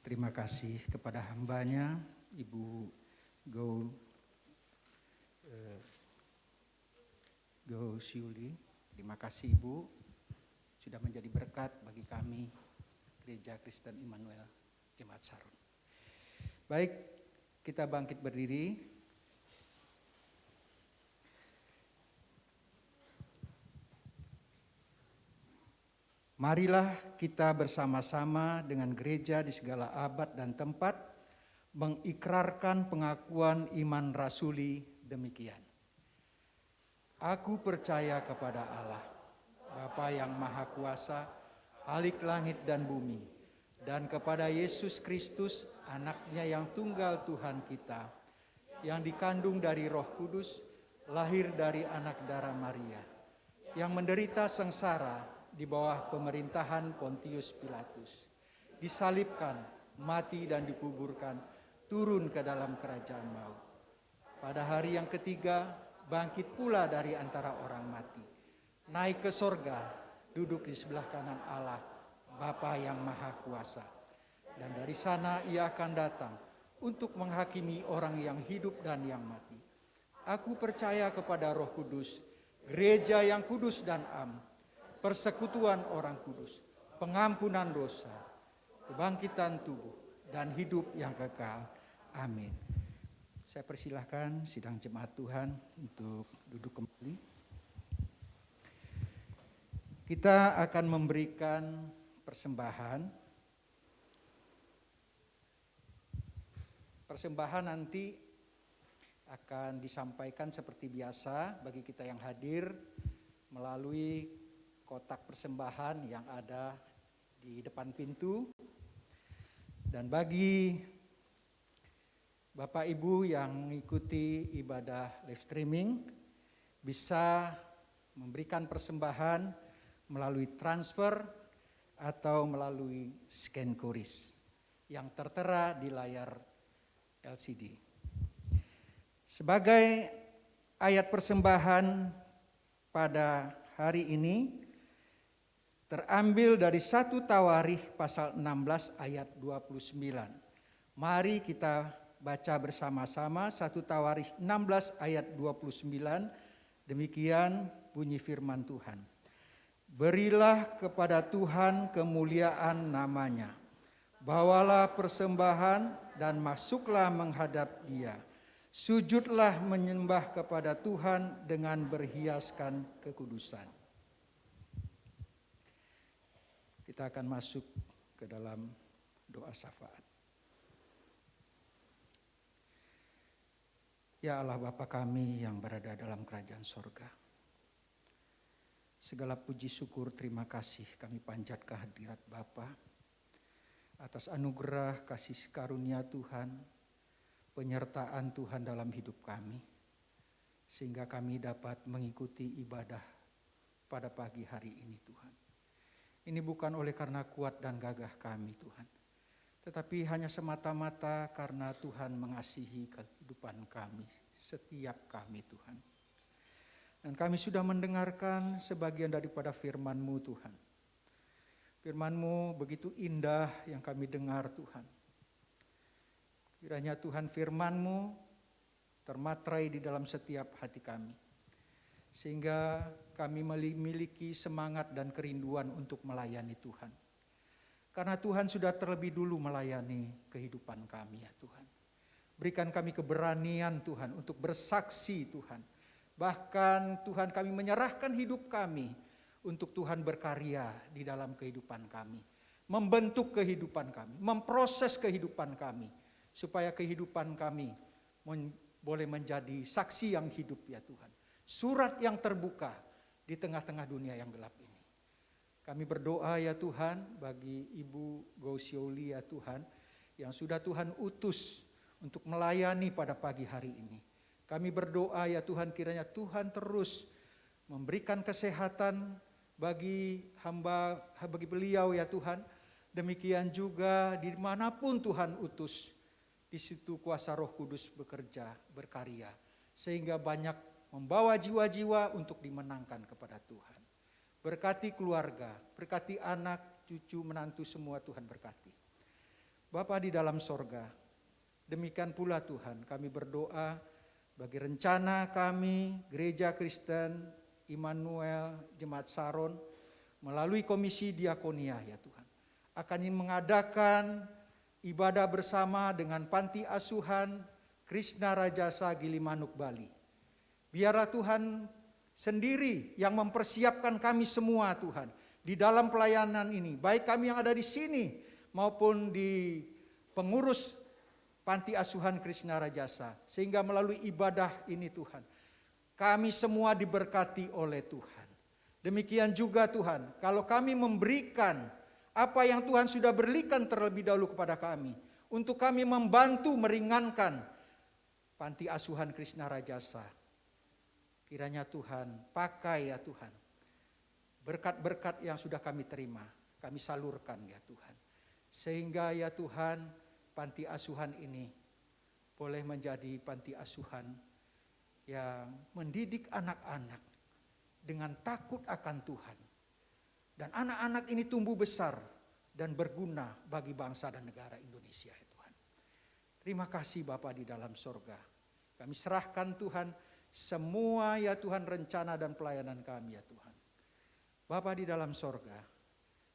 Speaker 1: Terima kasih kepada hambanya, Ibu Go Siuli. Terima kasih Ibu, sudah menjadi berkat bagi kami, Gereja Kristen Immanuel Jemaat Sarun. Baik, kita bangkit berdiri. Marilah kita bersama-sama dengan gereja di segala abad dan tempat mengikrarkan pengakuan iman rasuli demikian. Aku percaya kepada Allah, Bapa yang Maha Kuasa, Khalik langit dan bumi, dan kepada Yesus Kristus, anaknya yang tunggal Tuhan kita, yang dikandung dari Roh Kudus, lahir dari anak darah Maria, yang menderita sengsara di bawah pemerintahan Pontius Pilatus, disalibkan, mati dan dikuburkan, turun ke dalam kerajaan maut. Pada hari yang ketiga, bangkit pula dari antara orang mati, naik ke sorga, duduk di sebelah kanan Allah, Bapa yang Maha Kuasa. Dan dari sana ia akan datang untuk menghakimi orang yang hidup dan yang mati. Aku percaya kepada Roh Kudus, gereja yang kudus dan am, persekutuan orang kudus, pengampunan dosa, kebangkitan tubuh, dan hidup yang kekal. Amin. Saya persilahkan sidang jemaat Tuhan untuk duduk kembali. Kita akan memberikan persembahan. Persembahan nanti akan disampaikan seperti biasa bagi kita yang hadir melalui kotak persembahan yang ada di depan pintu. Dan bagi Bapak Ibu yang mengikuti ibadah live streaming bisa memberikan persembahan melalui transfer atau melalui scan QRIS yang tertera di layar LCD. Sebagai ayat persembahan pada hari ini terambil dari 1 Tawarikh pasal 16 ayat 29. Mari kita baca bersama-sama 1 Tawarikh 16 ayat 29. Demikian bunyi firman Tuhan. Berilah kepada Tuhan kemuliaan namanya. Bawalah persembahan dan masuklah menghadap Dia. Sujudlah menyembah kepada Tuhan dengan berhiaskan kekudusan. Kita akan masuk ke dalam doa syafaat. Ya Allah Bapa kami yang berada dalam kerajaan sorga. Segala puji syukur terima kasih kami panjat kehadirat Bapa atas anugerah kasih karunia Tuhan, penyertaan Tuhan dalam hidup kami, sehingga kami dapat mengikuti ibadah pada pagi hari ini Tuhan. Ini bukan oleh karena kuat dan gagah kami Tuhan, tetapi hanya semata-mata karena Tuhan mengasihi kehidupan kami, setiap kami Tuhan. Dan kami sudah mendengarkan sebagian daripada firman-Mu Tuhan. Firman-Mu begitu indah yang kami dengar Tuhan. Kiranya Tuhan firman-Mu termatrai di dalam setiap hati kami. Sehingga kami memiliki semangat dan kerinduan untuk melayani Tuhan. Karena Tuhan sudah terlebih dulu melayani kehidupan kami ya Tuhan. Berikan kami keberanian Tuhan untuk bersaksi Tuhan. Bahkan Tuhan kami menyerahkan hidup kami untuk Tuhan berkarya di dalam kehidupan kami. Membentuk kehidupan kami, memproses kehidupan kami. Supaya kehidupan kami boleh menjadi saksi yang hidup ya Tuhan. Surat yang terbuka di tengah-tengah dunia yang gelap ini. Kami berdoa ya Tuhan bagi Ibu Gosioli ya Tuhan. Yang sudah Tuhan utus untuk melayani pada pagi hari ini. Kami berdoa ya Tuhan kiranya Tuhan terus memberikan kesehatan bagi hamba, bagi beliau ya Tuhan. Demikian juga dimanapun Tuhan utus. Di situ kuasa Roh Kudus bekerja, berkarya. Sehingga banyak membawa jiwa-jiwa untuk dimenangkan kepada Tuhan. Berkati keluarga, berkati anak, cucu, menantu semua Tuhan berkati. Bapa di dalam sorga, demikian pula Tuhan kami berdoa bagi rencana kami, Gereja Kristen, Immanuel, Jemaat Saron, melalui Komisi Diakonia ya Tuhan. Akan mengadakan ibadah bersama dengan Panti Asuhan Krishna Rajasa Gilimanuk Bali. Biarlah Tuhan sendiri yang mempersiapkan kami semua Tuhan. Di dalam pelayanan ini, baik kami yang ada di sini maupun di pengurus Panti Asuhan Krishna Rajasa. Sehingga melalui ibadah ini Tuhan, kami semua diberkati oleh Tuhan. Demikian juga Tuhan, kalau kami memberikan apa yang Tuhan sudah berikan terlebih dahulu kepada kami, untuk kami membantu meringankan Panti Asuhan Krishna Rajasa. Kiranya Tuhan pakai ya Tuhan, berkat-berkat yang sudah kami terima, kami salurkan ya Tuhan. Sehingga ya Tuhan, Panti Asuhan ini boleh menjadi panti asuhan yang mendidik anak-anak dengan takut akan Tuhan. Dan anak-anak ini tumbuh besar dan berguna bagi bangsa dan negara Indonesia ya Tuhan. Terima kasih Bapa di dalam sorga. Kami serahkan Tuhan semua ya Tuhan rencana dan pelayanan kami ya Tuhan. Bapa di dalam sorga,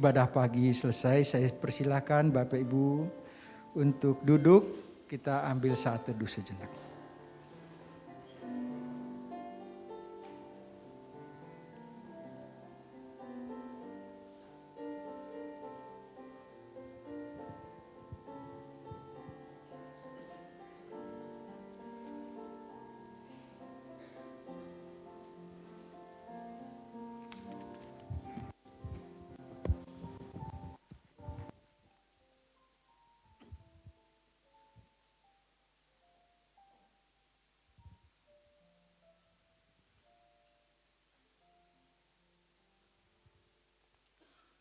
Speaker 1: ibadah pagi selesai, saya persilakan Bapak Ibu untuk duduk, kita ambil saat teduh sejenak.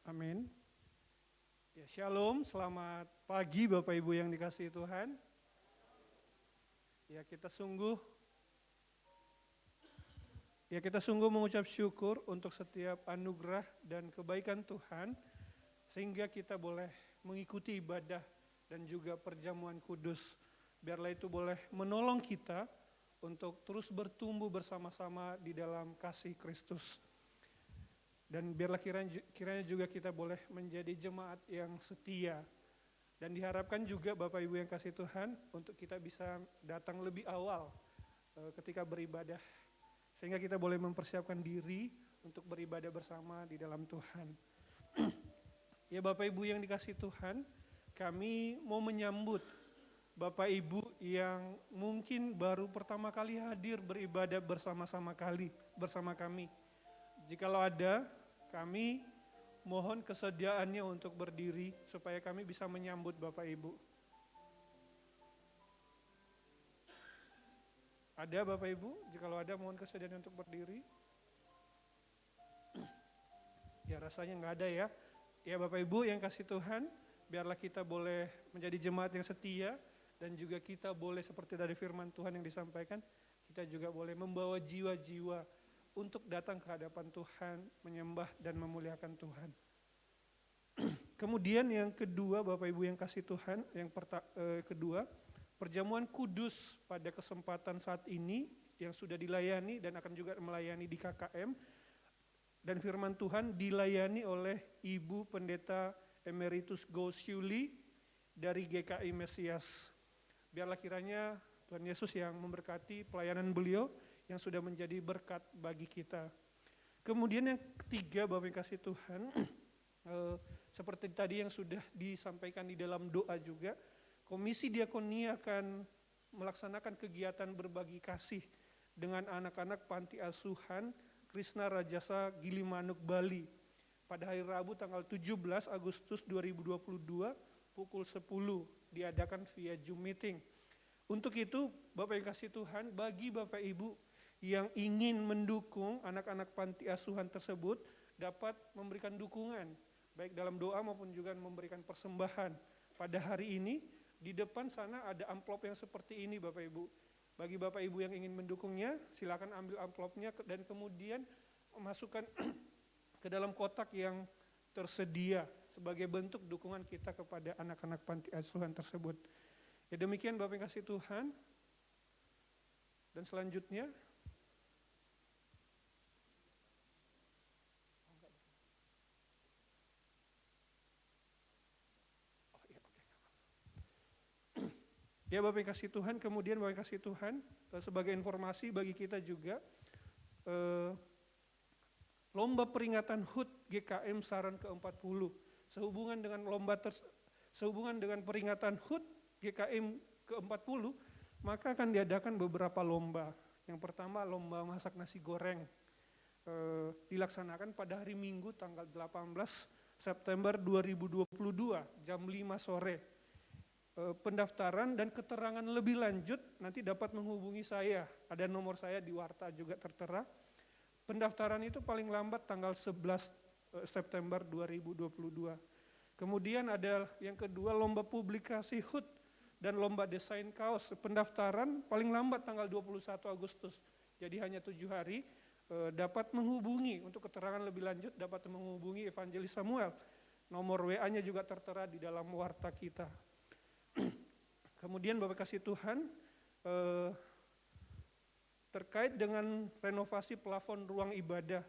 Speaker 5: Amin. Ya, shalom, selamat pagi Bapak Ibu yang dikasihi Tuhan. Ya, kita sungguh mengucap syukur untuk setiap anugerah dan kebaikan Tuhan, sehingga kita boleh mengikuti ibadah dan juga perjamuan kudus. Biarlah itu boleh menolong kita untuk terus bertumbuh bersama-sama di dalam kasih Kristus. Dan biarlah kiranya juga kita boleh menjadi jemaat yang setia. Dan diharapkan juga Bapak Ibu yang kasih Tuhan untuk kita bisa datang lebih awal ketika beribadah. Sehingga kita boleh mempersiapkan diri untuk beribadah bersama di dalam Tuhan. Ya Bapak Ibu yang dikasih Tuhan, kami mau menyambut Bapak Ibu yang mungkin baru pertama kali hadir beribadah bersama kami. Jikalau ada, kami mohon kesediaannya untuk berdiri supaya kami bisa menyambut Bapak Ibu. Ada Bapak Ibu? Jikalau ada, mohon kesediaan untuk berdiri. Ya rasanya nggak ada ya. Ya Bapak Ibu yang kasih Tuhan, biarlah kita boleh menjadi jemaat yang setia dan juga kita boleh seperti dari firman Tuhan yang disampaikan, kita juga boleh membawa jiwa-jiwa untuk datang ke hadapan Tuhan, menyembah dan memuliakan Tuhan. Kemudian yang kedua Bapak Ibu yang kasih Tuhan, kedua, perjamuan kudus pada kesempatan saat ini yang sudah dilayani dan akan juga melayani di KKM, dan firman Tuhan dilayani oleh Ibu Pendeta Emeritus Gosyuli dari GKI Mesias. Biarlah kiranya Tuhan Yesus yang memberkati pelayanan beliau yang sudah menjadi berkat bagi kita. Kemudian yang ketiga Bapak yang kasih Tuhan, seperti tadi yang sudah disampaikan di dalam doa juga, Komisi Diakonia akan melaksanakan kegiatan berbagi kasih dengan anak-anak panti asuhan Krishna Rajasa Gilimanuk Bali pada hari Rabu tanggal 17 Agustus 2022 pukul 10 diadakan via Zoom meeting. Untuk itu Bapak yang kasih Tuhan, bagi Bapak Ibu yang ingin mendukung anak-anak panti asuhan tersebut dapat memberikan dukungan baik dalam doa maupun juga memberikan persembahan. Pada hari ini di depan sana ada amplop yang seperti ini Bapak Ibu. Bagi Bapak Ibu yang ingin mendukungnya, silakan ambil amplopnya dan kemudian masukkan ke dalam kotak yang tersedia sebagai bentuk dukungan kita kepada anak-anak panti asuhan tersebut. Ya demikian Bapak yang kasih Tuhan. Dan selanjutnya ya Bapak yang kasih Tuhan, kemudian Bapak yang kasih Tuhan, sebagai informasi bagi kita juga, lomba peringatan HUT GKM Saran ke-40, sehubungan dengan peringatan HUT GKM ke-40, maka akan diadakan beberapa lomba. Yang pertama lomba masak nasi goreng, dilaksanakan pada hari Minggu tanggal 18 September 2022 jam 5 sore. Pendaftaran dan keterangan lebih lanjut nanti dapat menghubungi saya, ada nomor saya di warta juga tertera. Pendaftaran itu paling lambat tanggal 11 September 2022. Kemudian ada yang kedua lomba publikasi HUT dan lomba desain kaos. Pendaftaran paling lambat tanggal 21 Agustus, jadi hanya 7 hari. Dapat menghubungi untuk keterangan lebih lanjut, dapat menghubungi Evangelis Samuel. Nomor WA-nya juga tertera di dalam warta kita. Kemudian Bapak kasih Tuhan, terkait dengan renovasi plafon ruang ibadah.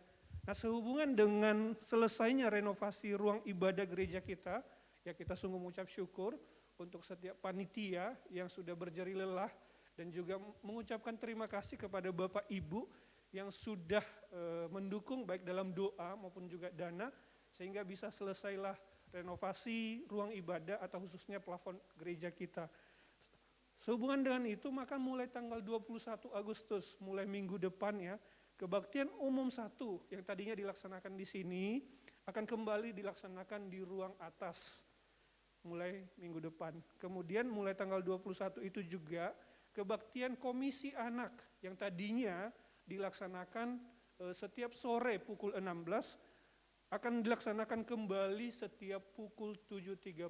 Speaker 5: Nah, sehubungan dengan selesainya renovasi ruang ibadah gereja kita, ya kita sungguh mengucap syukur untuk setiap panitia yang sudah berjeri lelah dan juga mengucapkan terima kasih kepada Bapak Ibu yang sudah mendukung baik dalam doa maupun juga dana sehingga bisa selesailah renovasi ruang ibadah atau khususnya plafon gereja kita. Sehubungan dengan itu maka mulai tanggal 21 Agustus, mulai minggu depan ya, kebaktian umum 1 yang tadinya dilaksanakan di sini akan kembali dilaksanakan di ruang atas mulai minggu depan. Kemudian mulai tanggal 21 itu juga kebaktian komisi anak yang tadinya dilaksanakan setiap sore pukul 16 akan dilaksanakan kembali setiap pukul 7.30.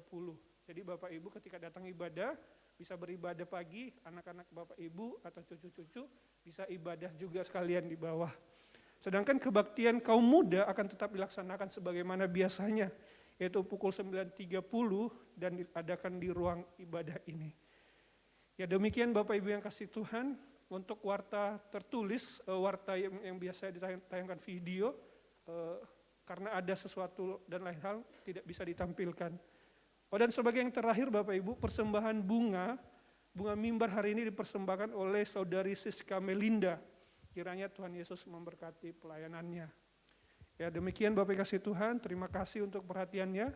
Speaker 5: Jadi Bapak Ibu ketika datang ibadah bisa beribadah pagi, anak-anak Bapak Ibu atau cucu-cucu bisa ibadah juga sekalian di bawah. Sedangkan kebaktian kaum muda akan tetap dilaksanakan sebagaimana biasanya, yaitu pukul 9.30 dan diadakan di ruang ibadah ini. Ya demikian Bapak Ibu yang kasih Tuhan, untuk warta tertulis, warta yang biasa ditayangkan video, karena ada sesuatu dan lain hal tidak bisa ditampilkan. Oh dan sebagai yang terakhir Bapak Ibu, persembahan bunga mimbar hari ini dipersembahkan oleh Saudari Siska Melinda. Kiranya Tuhan Yesus memberkati pelayanannya. Ya demikian Bapak kasih Tuhan, terima kasih untuk perhatiannya.